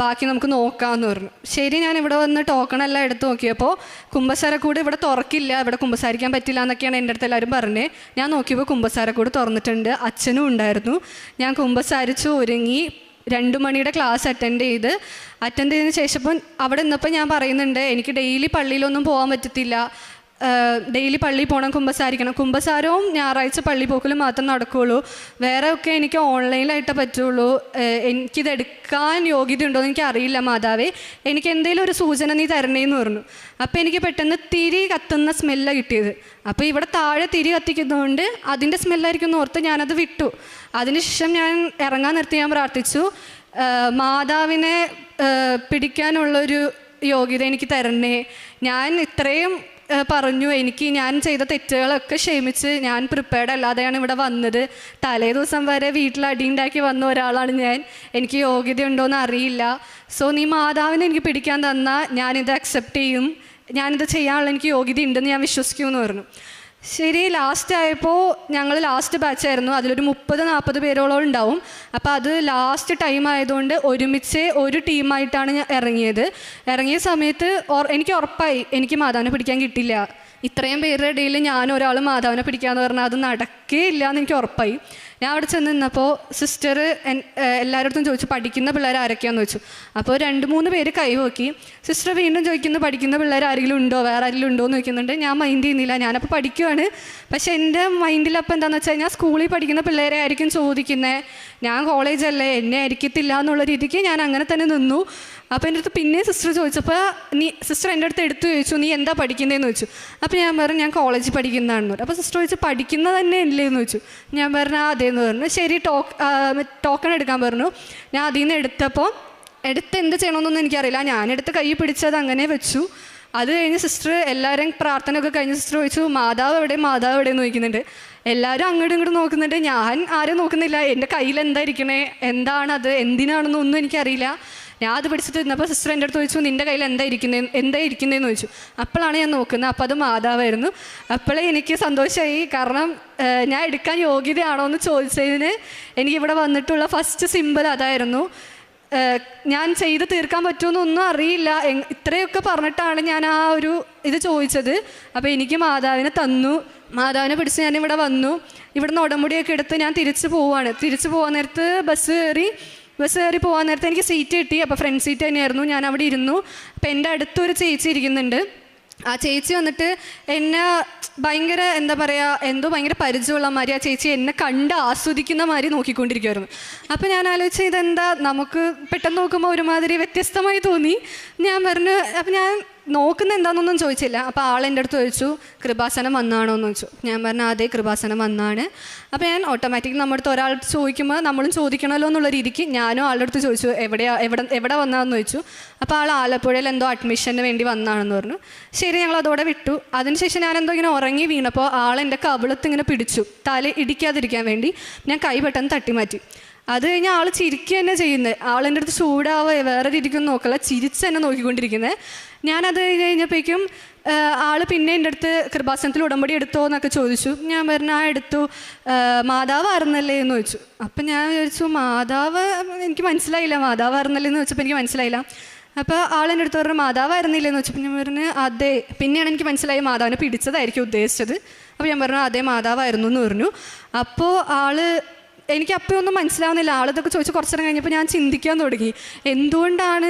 ബാക്കി നമുക്ക് നോക്കാമെന്ന് പറഞ്ഞു. ശരി, ഞാൻ ഇവിടെ വന്ന് ടോക്കണെല്ലാം എടുത്ത് നോക്കിയപ്പോൾ കുമ്പസാരക്കൂട് ഇവിടെ തുറക്കില്ല, ഇവിടെ കുമ്പസാരിക്കാൻ പറ്റില്ല എന്നൊക്കെയാണ് എൻ്റെ അടുത്ത് എല്ലാവരും പറഞ്ഞത്. ഞാൻ നോക്കിയപ്പോൾ കുമ്പസാരക്കൂട് തുറന്നിട്ടുണ്ട്, അച്ഛനും ഉണ്ടായിരുന്നു. ഞാൻ കുമ്പസാരിച്ചു ഒരുങ്ങി 2 മണിയുടെ ക്ലാസ് അറ്റൻഡ് ചെയ്തതിന് ശേഷം അവിടെ നിന്നപ്പോൾ ഞാൻ പറയുന്നുണ്ട് എനിക്ക് ഡെയിലി പള്ളിയിലൊന്നും പോകാൻ പറ്റത്തില്ല, ഡെയിലി പള്ളിയിൽ പോകണം, കുമ്പസാരവും ഞായറാഴ്ച പള്ളി പോക്കലും മാത്രം നടക്കുകയുള്ളൂ, വേറെ ഒക്കെ എനിക്ക് ഓൺലൈനിലായിട്ടേ പറ്റുള്ളൂ, എനിക്കിതെടുക്കാൻ യോഗ്യത ഉണ്ടോ എന്ന് എനിക്ക് അറിയില്ല മാതാവേ, എനിക്ക് എന്തെങ്കിലും ഒരു സൂചന നീ തരണേന്ന് പറഞ്ഞു. അപ്പോൾ എനിക്ക് പെട്ടെന്ന് തിരി കത്തുന്ന സ്മെല്ലാണ് കിട്ടിയത്. അപ്പോൾ ഇവിടെ താഴെ തിരി കത്തിക്കുന്നതുകൊണ്ട് അതിൻ്റെ സ്മെല്ലായിരിക്കും എന്ന് ഓർത്ത് ഞാനത് വിട്ടു. അതിനുശേഷം ഞാൻ ഇറങ്ങാൻ നിർത്തി ഞാൻ പ്രാർത്ഥിച്ചു, മാതാവിനെ പിടിക്കാനുള്ളൊരു യോഗ്യത എനിക്ക് തരണേ, ഞാൻ ഇത്രയും പറഞ്ഞു എനിക്ക് ഞാൻ ചെയ്ത തെറ്റുകളൊക്കെ ക്ഷമിച്ച് ഞാൻ പ്രിപ്പയർഡ് അല്ലാതെയാണ് ഇവിടെ വന്നത്. തലേ ദിവസം വരെ വീട്ടിൽ അടിയുണ്ടാക്കി വന്ന ഒരാളാണ് ഞാൻ. എനിക്ക് യോഗ്യത ഉണ്ടോയെന്ന് അറിയില്ല. സോ നീ മാതാവിനെ എനിക്ക് പിടിക്കാൻ തന്നാൽ ഞാനിത് അക്സെപ്റ്റ് ചെയ്യും, ഞാനിത് ചെയ്യാനുള്ള എനിക്ക് യോഗ്യത ഉണ്ടെന്ന് ഞാൻ വിശ്വസിക്കുമെന്ന് പറഞ്ഞു. ശരി, ലാസ്റ്റ് ആയപ്പോൾ ഞങ്ങൾ ലാസ്റ്റ് ബാച്ചായിരുന്നു. അതിലൊരു 30-40 പേരോളം ഉണ്ടാവും. അപ്പോൾ അത് ലാസ്റ്റ് ടൈം ആയതുകൊണ്ട് ഒരുമിച്ച് ഒരു ടീമായിട്ടാണ് ഞാൻ ഇറങ്ങിയ സമയത്ത് എനിക്ക് ഉറപ്പായി എനിക്ക് മാതാവിനെ പിടിക്കാൻ കിട്ടില്ല. ഇത്രയും പേരുടെ ഇടയിൽ ഞാൻ ഒരാൾ മാതാവിനെ പിടിക്കാമെന്ന് പറഞ്ഞാൽ അത് നടക്കുകയില്ല എന്ന് എനിക്ക് ഉറപ്പായി. ഞാൻ അവിടെ ചെന്ന് നിന്നപ്പോൾ സിസ്റ്റർ എല്ലാവരുടെ ചോദിച്ചു പഠിക്കുന്ന പിള്ളേർ ആരൊക്കെയാണെന്ന് ചോദിച്ചു. അപ്പോൾ 2-3 പേര് കൈവക്കി. സിസ്റ്റർ വീണ്ടും ചോദിക്കുന്നു പഠിക്കുന്ന പിള്ളേർ ആരെങ്കിലും ഉണ്ടോ, വേറെ ആരെങ്കിലും ഉണ്ടോ എന്ന് ചോദിക്കുന്നുണ്ട്. ഞാൻ മൈൻഡ് ചെയ്യുന്നില്ല, ഞാനപ്പോൾ പഠിക്കുവാണ്. പക്ഷേ എൻ്റെ മൈൻഡിലപ്പോൾ എന്താണെന്ന് വെച്ച് കഴിഞ്ഞാൽ സ്കൂളിൽ പഠിക്കുന്ന പിള്ളേരെ ആയിരിക്കും ചോദിക്കുന്നത്, ഞാൻ കോളേജല്ലേ എന്നെ ആയിരിക്കത്തില്ല എന്നുള്ള രീതിക്ക് ഞാൻ അങ്ങനെ തന്നെ നിന്നു. അപ്പോൾ എൻ്റെ അടുത്ത് പിന്നെ സിസ്റ്റർ ചോദിച്ചപ്പോൾ സിസ്റ്റർ എൻ്റെ അടുത്ത് എടുത്തു ചോദിച്ചു നീ എന്താ പഠിക്കുന്നതെന്ന് ചോദിച്ചു. അപ്പോൾ ഞാൻ പറഞ്ഞു ഞാൻ കോളേജിൽ പഠിക്കുന്നതാണെന്ന് പറഞ്ഞു. അപ്പോൾ സിസ്റ്റർ ചോദിച്ചു പഠിക്കുന്നത് തന്നെ ഇല്ലേ എന്ന് ചോദിച്ചു. ഞാൻ പറഞ്ഞു അതേന്ന് പറഞ്ഞു. ശരി ടോക്കൺ എടുക്കാൻ പറഞ്ഞു. ഞാൻ അതിൽ നിന്ന് എടുത്തപ്പോൾ എന്ത് ചെയ്യണമെന്നൊന്നും എനിക്കറിയില്ല. ഞാനെടുത്ത് കൈ പിടിച്ചത് അങ്ങനെ വെച്ചു. അത് കഴിഞ്ഞ് സിസ്റ്റർ എല്ലാവരും പ്രാർത്ഥനയൊക്കെ കഴിഞ്ഞ് സിസ്റ്റർ ചോദിച്ചു മാതാവ് എവിടെയെന്ന് ചോദിക്കുന്നുണ്ട്. എല്ലാവരും അങ്ങോട്ടും ഇങ്ങോട്ടും നോക്കുന്നുണ്ട്. ഞാൻ ആരും നോക്കുന്നില്ല. എൻ്റെ കയ്യിൽ എന്തായിരിക്കണേ, എന്താണത്, എന്തിനാണെന്നൊന്നും എനിക്കറിയില്ല. ഞാൻ അത് പിടിച്ചിട്ട് നിന്നപ്പോൾ സിസ്റ്റർ എൻ്റെ അടുത്ത് ചോദിച്ചു നിൻ്റെ കയ്യിൽ എന്താ ഇരിക്കുന്നതെന്ന് ചോദിച്ചു. അപ്പോഴാണ് ഞാൻ നോക്കുന്നത്. അപ്പോൾ അത് മാതാവായിരുന്നു. അപ്പോഴേ എനിക്ക് സന്തോഷമായി. കാരണം ഞാൻ എടുക്കാൻ യോഗ്യതയാണോ എന്ന് ചോദിച്ചതിന് എനിക്കിവിടെ വന്നിട്ടുള്ള ഫസ്റ്റ് സിമ്പിൾ അതായിരുന്നു. ഞാൻ ചെയ്ത് തീർക്കാൻ പറ്റുമെന്നൊന്നും അറിയില്ല. ഇത്രയൊക്കെ പറഞ്ഞിട്ടാണ് ഞാൻ ആ ഒരു ഇത് ചോദിച്ചത്. അപ്പോൾ എനിക്ക് മാതാവിനെ തന്നു. മാതാവിനെ പിടിച്ച് ഞാനിവിടെ വന്നു. ഇവിടുന്ന് ഉടമ്പടിയൊക്കെ എടുത്ത് ഞാൻ തിരിച്ചു പോകാൻ നേരത്ത് ബസ് കയറി പോകാൻ നേരത്തെ എനിക്ക് സീറ്റ് കിട്ടി. അപ്പോൾ ഫ്രണ്ട് സീറ്റ് തന്നെയായിരുന്നു. ഞാൻ അവിടെ ഇരുന്നു. അപ്പോൾ എൻ്റെ അടുത്തൊരു ചേച്ചി ഇരിക്കുന്നുണ്ട്. ആ ചേച്ചി വന്നിട്ട് എന്നെ ഭയങ്കര ഭയങ്കര പരിചയമുള്ള മാതിരി ആ ചേച്ചി എന്നെ കണ്ട് ആസ്വദിക്കുന്ന മാതിരി നോക്കിക്കൊണ്ടിരിക്കുമായിരുന്നു. അപ്പോൾ ഞാൻ ആലോചിച്ചു ഇതെന്താ നമുക്ക് പെട്ടെന്ന് നോക്കുമ്പോൾ ഒരുമാതിരി വ്യത്യസ്തമായി തോന്നി. ഞാൻ പറഞ്ഞു അപ്പോൾ ഞാൻ നോക്കുന്ന എന്താണെന്നൊന്നും ചോദിച്ചില്ല. അപ്പോൾ ആളെൻ്റെ അടുത്ത് ചോദിച്ചു കൃപാസനം വന്നാണോ എന്ന് ചോദിച്ചു. ഞാൻ പറഞ്ഞു അതെ കൃപാസനം വന്നാണ്. അപ്പോൾ ഞാൻ ഓട്ടോമാറ്റിക്കലി നമ്മുടെ അടുത്ത് ഒരാൾ ചോദിക്കുമ്പോൾ നമ്മളും ചോദിക്കണമല്ലോ എന്നുള്ള രീതിക്ക് ഞാനും ആളുടെ അടുത്ത് ചോദിച്ചു എവിടെ വന്നതെന്ന് ചോദിച്ചു. അപ്പോൾ ആൾ ആലപ്പുഴയിൽ എന്തോ അഡ്മിഷന് വേണ്ടി വന്നാണെന്ന് പറഞ്ഞു. ശരി ഞങ്ങൾ അതോടെ വിട്ടു. അതിനുശേഷം ഞാൻ എന്തോ ഇങ്ങനെ ഉറങ്ങി വീണപ്പോൾ ആളെൻ്റെ കവിളത്ത് ഇങ്ങനെ പിടിച്ചു തല ഇടിക്കാതിരിക്കാൻ വേണ്ടി. ഞാൻ കൈ പെട്ടെന്ന് തട്ടിമാറ്റി. അത് കഴിഞ്ഞാൽ ആൾ ചിരിക്കുക തന്നെ ചെയ്യുന്നത്. ആളെൻ്റെ അടുത്ത് ചൂടാവുക വേറെ രീതിക്കൊന്നും നോക്കല്ല, ചിരിച്ച് തന്നെ നോക്കിക്കൊണ്ടിരിക്കുന്നത്. ഞാനത് കഴിഞ്ഞപ്പോഴേക്കും ആൾ പിന്നെ എൻ്റെ അടുത്ത് കൃപാസനത്തിൽ ഉടമ്പടി എടുത്തോ എന്നൊക്കെ ചോദിച്ചു. ഞാൻ പറഞ്ഞു എടുത്തു. മാതാവ് ആയിരുന്നല്ലേ എന്ന് ചോദിച്ചു. അപ്പം ഞാൻ ചോദിച്ചു മാതാവ് എനിക്ക് മനസ്സിലായില്ല, മാതാവ് ആയിരുന്നല്ലേ എന്ന് ചോദിച്ചപ്പോൾ എനിക്ക് മനസ്സിലായില്ല. അപ്പോൾ ആളെൻ്റെ അടുത്ത് പറഞ്ഞു മാതാവായിരുന്നില്ലെന്ന് വെച്ചപ്പോൾ ഞാൻ പറഞ്ഞു അതെ. പിന്നെയാണ് എനിക്ക് മനസ്സിലായി മാതാവിനെ പിടിച്ചതായിരിക്കും ഉദ്ദേശിച്ചത്. അപ്പോൾ ഞാൻ പറഞ്ഞു അതെ മാതാവായിരുന്നു എന്ന് പറഞ്ഞു. അപ്പോൾ എനിക്ക് അപ്പോൾ ഒന്നും മനസ്സിലാവുന്നില്ല. ആളിതൊക്കെ ചോദിച്ച് കുറച്ച് നേരം കഴിഞ്ഞപ്പോൾ ഞാൻ ചിന്തിക്കാൻ തുടങ്ങി എന്തുകൊണ്ടാണ്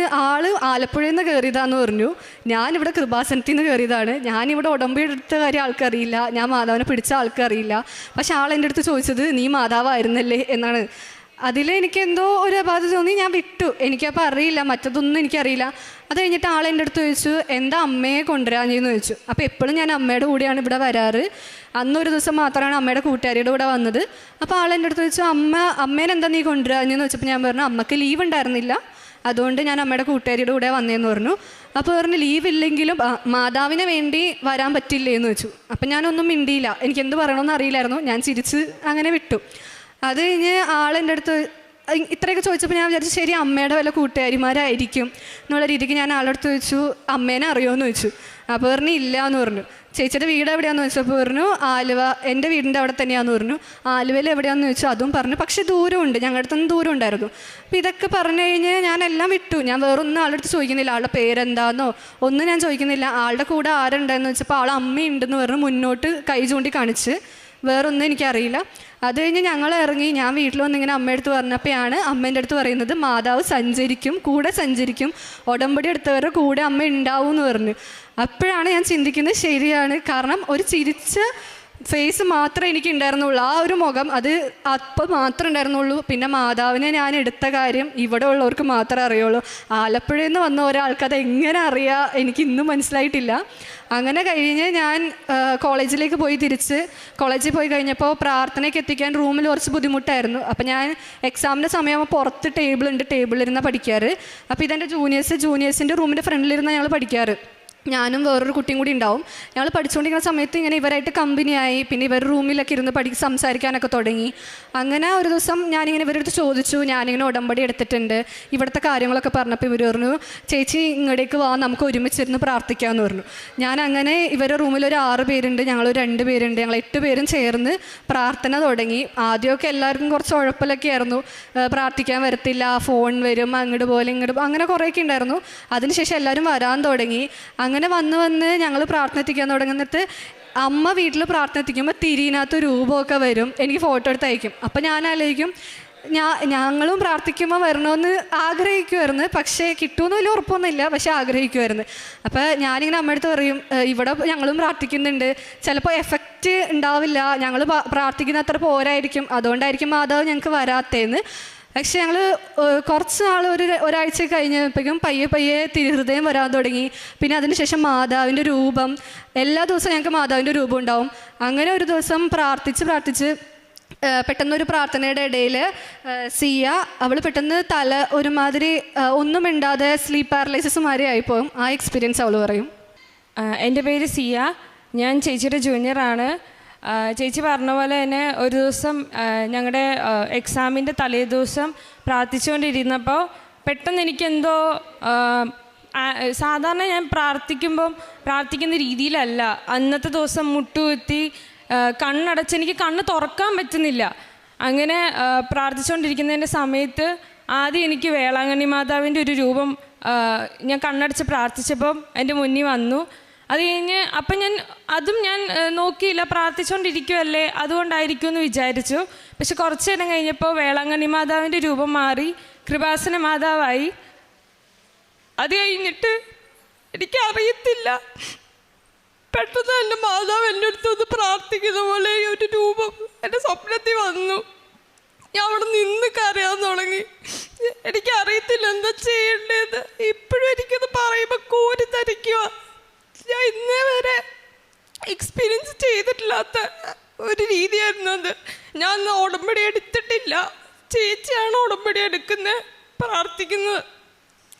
ആലപ്പുഴയിൽ നിന്ന് കയറിയതാന്ന് പറഞ്ഞു. ഞാനിവിടെ കൃപാസനത്തിൽ നിന്ന് കയറിയതാണ്. ഞാനിവിടെ ഉടമ്പടി എടുത്ത കാര്യം ആൾക്കറിയില്ല, ഞാൻ മാതാവിനെ പിടിച്ച ആൾക്കറിയില്ല. പക്ഷെ ആളെൻ്റെ അടുത്ത് ചോദിച്ചത് നീ മാതാവായിരുന്നല്ലേ എന്നാണ്. അതിലെനിക്കെന്തോ ഒരു അപാധ തോന്നി. ഞാൻ വിട്ടു. എനിക്കപ്പോൾ അറിയില്ല, മറ്റതൊന്നും എനിക്കറിയില്ല. അത് കഴിഞ്ഞിട്ട് ആളെൻ്റെ അടുത്ത് ചോദിച്ചു എന്താ അമ്മയെ കൊണ്ടുവരാഞ്ഞെന്ന് ചോദിച്ചു. അപ്പോൾ എപ്പോഴും ഞാൻ അമ്മയുടെ കൂടെയാണ് ഇവിടെ വരാറ്. അന്നൊരു ദിവസം മാത്രമാണ് അമ്മയുടെ കൂട്ടുകാരിയുടെ കൂടെ വന്നത്. അപ്പോൾ ആളെൻ്റെ അടുത്ത് ചോദിച്ചു അമ്മേനെ എന്താ നീ കൊണ്ടുവരാഞ്ഞെന്ന് വെച്ചപ്പോൾ ഞാൻ പറഞ്ഞു അമ്മക്ക് ലീവ് ഉണ്ടായിരുന്നില്ല, അതുകൊണ്ട് ഞാൻ അമ്മയുടെ കൂട്ടുകാരിയുടെ കൂടെ വന്നതെന്ന് പറഞ്ഞു. അപ്പോൾ പറഞ്ഞു ലീവ് ഇല്ലെങ്കിലും മാതാവിന് വേണ്ടി വരാൻ പറ്റില്ലേ എന്ന് വെച്ചു. അപ്പം ഞാനൊന്നും മിണ്ടിയില്ല. എനിക്കെന്ത് പറയണമെന്ന് അറിയില്ലായിരുന്നു. ഞാൻ ചിരിച്ച് അങ്ങനെ വിട്ടു. അത് കഴിഞ്ഞ് ആളെൻ്റെ അടുത്ത് ഇത്രയൊക്കെ ചോദിച്ചപ്പോൾ ഞാൻ വിചാരിച്ചു ശരി അമ്മയുടെ വല്ല കൂട്ടുകാരിമാരായിരിക്കും എന്നുള്ള രീതിക്ക് ഞാൻ ആളുടെ അടുത്ത് ചോദിച്ചു അമ്മേനെ അറിയുമോയെന്ന് ചോദിച്ചു. അപ്പോൾ പറഞ്ഞു ഇല്ല എന്ന് പറഞ്ഞു. ചേച്ചിയുടെ വീട് എവിടെയാണെന്ന് ചോദിച്ചപ്പോൾ പറഞ്ഞു ആലുവ, എൻ്റെ വീടിൻ്റെ അവിടെ തന്നെയാണെന്ന് പറഞ്ഞു. ആലുവയിൽ എവിടെയാണെന്ന് ചോദിച്ചു, അതും പറഞ്ഞു. പക്ഷേ ദൂരമുണ്ട്, ഞങ്ങളുടെ അടുത്തുനിന്ന് ദൂരം ഉണ്ടായിരുന്നു. അപ്പോൾ ഇതൊക്കെ പറഞ്ഞു കഴിഞ്ഞ് ഞാനെല്ലാം വിട്ടു. ഞാൻ വേറൊന്നും ആളുടെ അടുത്ത് ചോദിക്കുന്നില്ല, ആളുടെ പേരെന്താണെന്നോ ഒന്നും ഞാൻ ചോദിക്കുന്നില്ല. ആളുടെ കൂടെ ആരുണ്ടെന്ന് വെച്ചപ്പോൾ ആൾ അമ്മയുണ്ടെന്ന് പറഞ്ഞു മുന്നോട്ട് കൈ ചൂണ്ടി കാണിച്ച്. വേറൊന്നും എനിക്കറിയില്ല. അത് കഴിഞ്ഞ് ഞങ്ങൾ ഇറങ്ങി. ഞാൻ വീട്ടിൽ വന്നിങ്ങനെ അമ്മയടുത്ത് പറഞ്ഞപ്പോഴാണ് അമ്മേൻ്റെ അടുത്ത് പറയുന്നത് മാതാവ് കൂടെ സഞ്ചരിക്കും, ഉടമ്പടി എടുത്തവരുടെ കൂടെ അമ്മ ഉണ്ടാവും എന്ന് പറഞ്ഞു. അപ്പോഴാണ് ഞാൻ ചിന്തിക്കുന്നത് ശരിയാണ്. കാരണം ഒരു ചിരിച്ച ഫേസ് മാത്രമേ എനിക്ക് ഉണ്ടായിരുന്നുള്ളൂ, ആ ഒരു മുഖം അത് അപ്പം മാത്രമേ ഉണ്ടായിരുന്നുള്ളൂ. പിന്നെ മാതാവിനെ ഞാൻ എടുത്ത കാര്യം ഇവിടെ ഉള്ളവർക്ക് മാത്രമേ അറിയുള്ളൂ. ആലപ്പുഴയിൽ നിന്ന് വന്ന ഒരാൾക്ക് അത് എങ്ങനെ അറിയാം എനിക്ക് ഇന്നും മനസ്സിലായിട്ടില്ല. അങ്ങനെ കഴിഞ്ഞ് ഞാൻ കോളേജിലേക്ക് പോയി. കോളേജിൽ പോയി കഴിഞ്ഞപ്പോൾ പ്രാർത്ഥനയ്ക്ക് എത്തിക്കാൻ റൂമിൽ കുറച്ച് ബുദ്ധിമുട്ടായിരുന്നു. അപ്പോൾ ഞാൻ എക്സാമിൻ്റെ സമയമാകുമ്പോൾ പുറത്ത് ടേബിളിലിരുന്ന പഠിക്കാറ്. അപ്പോൾ ഇതെൻ്റെ ജൂനിയേഴ്സിൻ്റെ റൂമിൻ്റെ ഫ്രണ്ടിലിരുന്ന ഞങ്ങൾ പഠിക്കാറ്. ഞാനും വേറൊരു കുട്ടിയും കൂടി ഉണ്ടാവും. ഞങ്ങൾ പഠിച്ചുകൊണ്ടിരിക്കുന്ന സമയത്ത് ഇങ്ങനെ ഇവരായിട്ട് കമ്പനിയായി. പിന്നെ ഇവർ റൂമിലൊക്കെ ഇരുന്ന് സംസാരിക്കാനൊക്കെ തുടങ്ങി. അങ്ങനെ ഒരു ദിവസം ഞാനിങ്ങനെ ഇവരടുത്ത് ചോദിച്ചു, ഞാനിങ്ങനെ ഉടമ്പടി എടുത്തിട്ടുണ്ട്, ഇവിടുത്തെ കാര്യങ്ങളൊക്കെ പറഞ്ഞപ്പോൾ ഇവർ പറഞ്ഞു, ചേച്ചി ഇങ്ങോട്ടേക്ക് വാ, നമുക്ക് ഒരുമിച്ചിരുന്ന് പ്രാർത്ഥിക്കാമെന്ന് പറഞ്ഞു. ഞാൻ അങ്ങനെ ഇവരുടെ റൂമിൽ ഒരു 6 പേരുണ്ട്, ഞങ്ങളൊരു 2 പേരുണ്ട്, ഞങ്ങൾ 8 പേരും ചേർന്ന് പ്രാർത്ഥന തുടങ്ങി. ആദ്യമൊക്കെ എല്ലാവർക്കും കുറച്ച് ഉഴപ്പലൊക്കെ ആയിരുന്നു, പ്രാർത്ഥിക്കാൻ വരത്തില്ല, ഫോൺ വരും, അങ്ങോട്ട് പോലെ ഇങ്ങോട്ട് അങ്ങനെ കുറേയൊക്കെ ഉണ്ടായിരുന്നു. അതിനുശേഷം എല്ലാവരും വരാൻ തുടങ്ങി. അങ്ങനെ വന്ന് ഞങ്ങൾ പ്രാർത്ഥനത്തിക്കാൻ തുടങ്ങുന്നിട്ട് അമ്മ വീട്ടിൽ പ്രാർത്ഥനത്തിക്കുമ്പോൾ തിരിയിനകത്ത് രൂപമൊക്കെ വരും, എനിക്ക് ഫോട്ടോ എടുത്ത് അയക്കും. അപ്പം ഞാൻ ആലോചിക്കും, ഞങ്ങളും പ്രാർത്ഥിക്കുമ്പോൾ വരണമെന്ന് ആഗ്രഹിക്കുമായിരുന്നു, പക്ഷേ കിട്ടുമെന്ന് വലിയ ഉറപ്പൊന്നുമില്ല, പക്ഷേ ആഗ്രഹിക്കുമായിരുന്നു. അപ്പോൾ ഞാനിങ്ങനെ അമ്മയടുത്ത് പറയും, ഇവിടെ ഞങ്ങളും പ്രാർത്ഥിക്കുന്നുണ്ട്, ചിലപ്പോൾ എഫക്റ്റ് ഉണ്ടാവില്ല, ഞങ്ങൾ പ്രാർത്ഥിക്കുന്ന അത്ര പോരായിരിക്കും, അതുകൊണ്ടായിരിക്കും മാതാവ് ഞങ്ങൾക്ക് വരാത്തതെന്ന്. പക്ഷെ ഞങ്ങൾ കുറച്ച് നാൾ ഒരാഴ്ച കഴിഞ്ഞപ്പോഴേക്കും പയ്യെ തിരുഹൃദയം വരാൻ തുടങ്ങി. പിന്നെ അതിനുശേഷം മാതാവിൻ്റെ രൂപം, എല്ലാ ദിവസവും ഞങ്ങൾക്ക് മാതാവിൻ്റെ രൂപം ഉണ്ടാവും. അങ്ങനെ ഒരു ദിവസം പ്രാർത്ഥിച്ച് പെട്ടെന്നൊരു പ്രാർത്ഥനയുടെ ഇടയിൽ സിയ, അവൾ പെട്ടെന്ന് തല ഒരുമാതിരി ഒന്നും മിണ്ടാതെ സ്ലീപ്പ് പാരലൈസിസ് മാതിരി ആയിപ്പോകും. ആ എക്സ്പീരിയൻസ് അവൾ പറയും. എൻ്റെ പേര് സിയ, ഞാൻ ചേച്ചിയുടെ ജൂനിയറാണ്. ചേച്ചി പറഞ്ഞ പോലെ തന്നെ ഒരു ദിവസം ഞങ്ങളുടെ എക്സാമിൻ്റെ തലേ ദിവസം പ്രാർത്ഥിച്ചുകൊണ്ടിരുന്നപ്പോൾ പെട്ടെന്ന് എനിക്കെന്തോ, സാധാരണ ഞാൻ പ്രാർത്ഥിക്കുന്ന രീതിയിലല്ല, അന്നത്തെ ദിവസം മുട്ടുകുത്തി കണ്ണടച്ച് എനിക്ക് കണ്ണ് തുറക്കാൻ പറ്റുന്നില്ല. അങ്ങനെ പ്രാർത്ഥിച്ചുകൊണ്ടിരിക്കുന്നതിൻ്റെ സമയത്ത് ആദ്യം എനിക്ക് വേളാങ്കണ്ണി മാതാവിൻ്റെ ഒരു രൂപം ഞാൻ കണ്ണടച്ച് പ്രാർത്ഥിച്ചപ്പം എൻ്റെ മുന്നിൽ വന്നു. അത് കഴിഞ്ഞ് അപ്പം ഞാൻ നോക്കിയില്ല, പ്രാർത്ഥിച്ചുകൊണ്ടിരിക്കുമല്ലേ, അതുകൊണ്ടായിരിക്കും എന്ന് വിചാരിച്ചു. പക്ഷെ കുറച്ച് നേരം കഴിഞ്ഞപ്പോൾ വേളാങ്കണ്ണി മാതാവിൻ്റെ രൂപം മാറി കൃപാസന മാതാവായി. അത് കഴിഞ്ഞിട്ട് എനിക്കറിയത്തില്ല, പെട്ടെന്ന് എൻ്റെ മാതാവ് എൻ്റെ അടുത്തൊന്ന് പ്രാർത്ഥിക്കുന്ന പോലെ ഒരു രൂപം എൻ്റെ സ്വപ്നത്തിൽ വന്നു. ഞാൻ അവിടെ നിന്ന് കരയാൻ തുടങ്ങി. എനിക്കറിയത്തില്ല എന്താ ചെയ്യേണ്ടതെന്ന്. ഇപ്പോഴും എനിക്കത് പറയുമ്പോൾ കോരിത്തരിക്കുക. ഞാൻ ഇന്നേ വരെ എക്സ്പീരിയൻസ് ചെയ്തിട്ടില്ലാത്ത ഒരു രീതിയായിരുന്നു അത്. ഞാൻ ഉടമ്പടി എടുത്തിട്ടില്ല, ചേച്ചിയാണ് ഉടമ്പടി എടുക്കുന്നത്, പ്രാർത്ഥിക്കുന്നത്,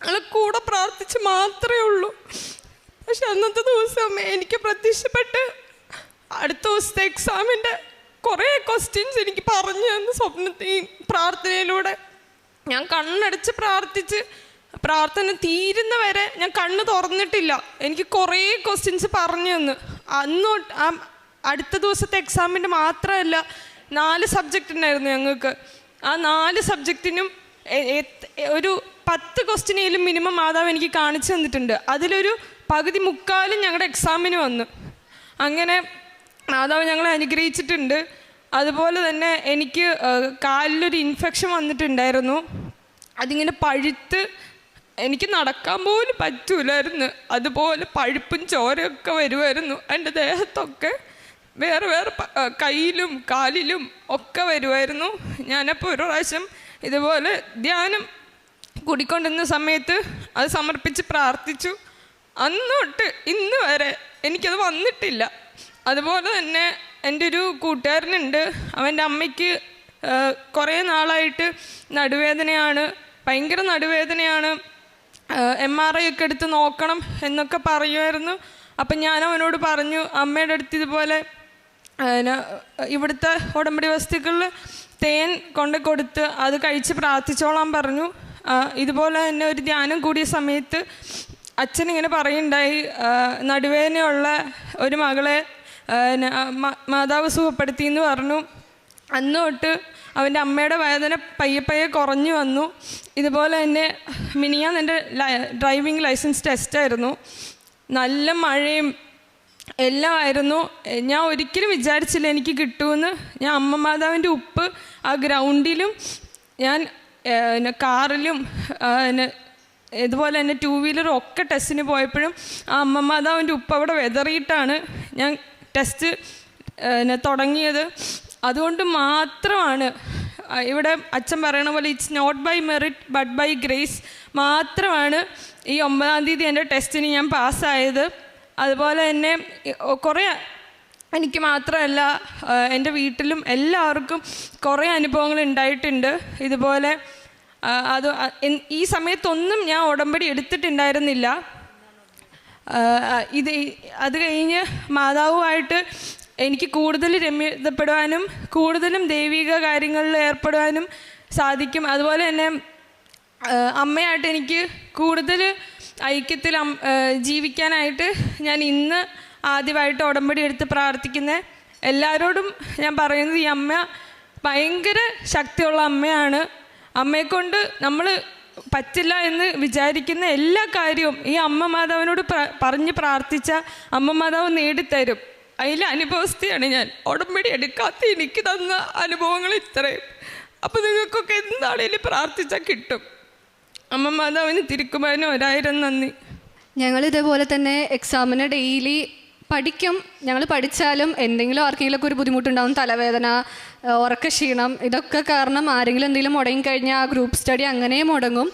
ഞങ്ങൾ കൂടെ പ്രാർത്ഥിച്ച് മാത്രമേ ഉള്ളൂ. പക്ഷെ അന്നത്തെ ദിവസം എനിക്ക് പ്രത്യക്ഷപ്പെട്ട് അടുത്ത ദിവസത്തെ എക്സാമിൻ്റെ കുറേ ക്വസ്റ്റ്യൻസ് എനിക്ക് പറഞ്ഞു തന്നു സ്വപ്നത്തിൽ, പ്രാർത്ഥനയിലൂടെ. ഞാൻ കണ്ണടച്ച് പ്രാർത്ഥന തീരുന്ന വരെ ഞാൻ കണ്ണ് തുറന്നിട്ടില്ല. എനിക്ക് കുറേ ക്വസ്റ്റ്യൻസ് പറഞ്ഞു തന്നു. അടുത്ത ദിവസത്തെ എക്സാമിൻ്റെ മാത്രമല്ല, 4 സബ്ജക്റ്റ് ഉണ്ടായിരുന്നു ഞങ്ങൾക്ക്. ആ 4 സബ്ജക്റ്റിനും ഒരു 10 ക്വസ്റ്റ്യനെങ്കിലും മിനിമം മാതാവ് എനിക്ക് കാണിച്ചു തന്നിട്ടുണ്ട്. അതിലൊരു പകുതി മുക്കാലും ഞങ്ങളുടെ എക്സാമിന് വന്നു. അങ്ങനെ മാതാവ് ഞങ്ങളെ അനുഗ്രഹിച്ചിട്ടുണ്ട്. അതുപോലെ തന്നെ എനിക്ക് കാലിലൊരു ഇൻഫെക്ഷൻ വന്നിട്ടുണ്ടായിരുന്നു. അതിങ്ങനെ പഴുത്ത് എനിക്ക് നടക്കാൻ പോലും പറ്റൂലായിരുന്നു. അതുപോലെ പഴുപ്പും ചോരയൊക്കെ വരുമായിരുന്നു എൻ്റെ ദേഹത്തൊക്കെ, വേറെ കയ്യിലും കാലിലും ഒക്കെ വരുമായിരുന്നു. ഞാനപ്പോൾ ഒരു പ്രാവശ്യം ഇതുപോലെ ധ്യാനം കൂടിക്കൊണ്ടിരുന്ന സമയത്ത് അത് സമർപ്പിച്ച് പ്രാർത്ഥിച്ചു. അന്ന് തൊട്ട് ഇന്ന് വരെ എനിക്കത് വന്നിട്ടില്ല. അതുപോലെ തന്നെ എൻ്റെ ഒരു കൂട്ടുകാരനുണ്ട്, അവൻ്റെ അമ്മയ്ക്ക് കുറേ നാളായിട്ട് നടുവേദനയാണ്, ഭയങ്കര നടുവേദനയാണ്, MRI ഒക്കെ എടുത്ത് നോക്കണം എന്നൊക്കെ പറയുമായിരുന്നു. അപ്പം ഞാൻ അവനോട് പറഞ്ഞു, അമ്മയുടെ അടുത്ത് ഇതുപോലെ ഇവിടുത്തെ ഉടമ്പടി വസ്തുക്കളിൽ തേൻ കൊണ്ട് കൊടുത്ത് അത് കഴിച്ച് പ്രാർത്ഥിച്ചോളാൻ പറഞ്ഞു. ഇതുപോലെ തന്നെ ഒരു ധ്യാനം കൂടിയ സമയത്ത് അച്ഛനിങ്ങനെ പറയുണ്ടായി, നടുവേദനയുള്ള ഒരു മകളെ മാതാവ് സുഖപ്പെടുത്തി എന്ന് പറഞ്ഞു. അന്ന് തൊട്ട് അവൻ്റെ അമ്മയുടെ വേദന പയ്യെ കുറഞ്ഞു വന്നു. ഇതുപോലെ തന്നെ മിനിയാന്ന് എൻ്റെ ഡ്രൈവിംഗ് ലൈസൻസ് ടെസ്റ്റായിരുന്നു. നല്ല മഴയും എല്ലാം ആയിരുന്നു. ഞാൻ ഒരിക്കലും വിചാരിച്ചില്ല എനിക്ക് കിട്ടുമെന്ന്. ഞാൻ അമ്മ മാതാവിൻ്റെ ഉപ്പ് ആ ഗ്രൗണ്ടിലും ഞാൻ കാറിലും ഇതുപോലെ തന്നെ 2 വീലറും ഒക്കെ ടെസ്റ്റിന് പോയപ്പോഴും ആ അമ്മ മാതാവിൻ്റെ ഉപ്പ് അവിടെ വെതറിയിട്ടാണ് ഞാൻ ടെസ്റ്റ് തുടങ്ങിയത്. അതുകൊണ്ട് മാത്രമാണ് ഇവിടെ അച്ഛൻ പറയണ പോലെ it's not by merit but by grace മാത്രമാണ് ഈ 9-ാം തീയതി എൻ്റെ ടെസ്റ്റിന് ഞാൻ പാസ്സായത്. അതുപോലെ തന്നെ കുറേ എനിക്ക് മാത്രമല്ല എൻ്റെ വീട്ടിലും എല്ലാവർക്കും കുറേ അനുഭവങ്ങൾ ഉണ്ടായിട്ടുണ്ട്. ഇതുപോലെ ഈ സമയത്തൊന്നും ഞാൻ ഉടമ്പടി എടുത്തിട്ടുണ്ടായിരുന്നില്ല. അത് കഴിഞ്ഞ് മാതാവുമായിട്ട് എനിക്ക് കൂടുതൽ രമ്യതപ്പെടുവാനും കൂടുതലും ദൈവിക കാര്യങ്ങളിൽ ഏർപ്പെടുവാനും സാധിക്കും. അതുപോലെ തന്നെ അമ്മയായിട്ട് എനിക്ക് കൂടുതൽ ഐക്യത്തിൽ ജീവിക്കാനായിട്ട് ഞാൻ ഇന്ന് ആദ്യമായിട്ട് ഉടമ്പടി എടുത്ത് പ്രാർത്ഥിക്കുന്ന എല്ലാവരോടും ഞാൻ പറയുന്നത്, ഈ അമ്മ ഭയങ്കര ശക്തിയുള്ള അമ്മയാണ്. അമ്മയെക്കൊണ്ട് നമ്മൾ പറ്റില്ല എന്ന് വിചാരിക്കുന്ന എല്ലാ കാര്യവും ഈ അമ്മ മാതാവിനോട് പറഞ്ഞ് പ്രാർത്ഥിച്ച അമ്മ മാതാവ് നേടിത്തരും. അതിലെ അനുഭവസ്ഥയാണ് ഞാൻ. ഉടമ്പടി എടുക്കാത്ത എനിക്ക് തന്ന അനുഭവങ്ങൾ ഇത്രയും. അപ്പോൾ നിങ്ങൾക്കൊക്കെ എന്താണേലും പ്രാർത്ഥിച്ചാൽ കിട്ടും. അമ്മ മാതാവിന് തിരുക്കുമാരനും 1000 നന്ദി. ഞങ്ങൾ ഇതേപോലെ തന്നെ എക്സാമിന് ഡെയിലി പഠിക്കും. ഞങ്ങൾ പഠിച്ചാലും എന്തെങ്കിലും ആർക്കെങ്കിലുമൊക്കെ ഒരു ബുദ്ധിമുട്ടുണ്ടാകും, തലവേദന, ഉറക്കക്ഷീണം, ഇതൊക്കെ കാരണം ആരെങ്കിലും എന്തെങ്കിലും മുടങ്ങിക്കഴിഞ്ഞാൽ ആ ഗ്രൂപ്പ് സ്റ്റഡി അങ്ങനെ മുടങ്ങും.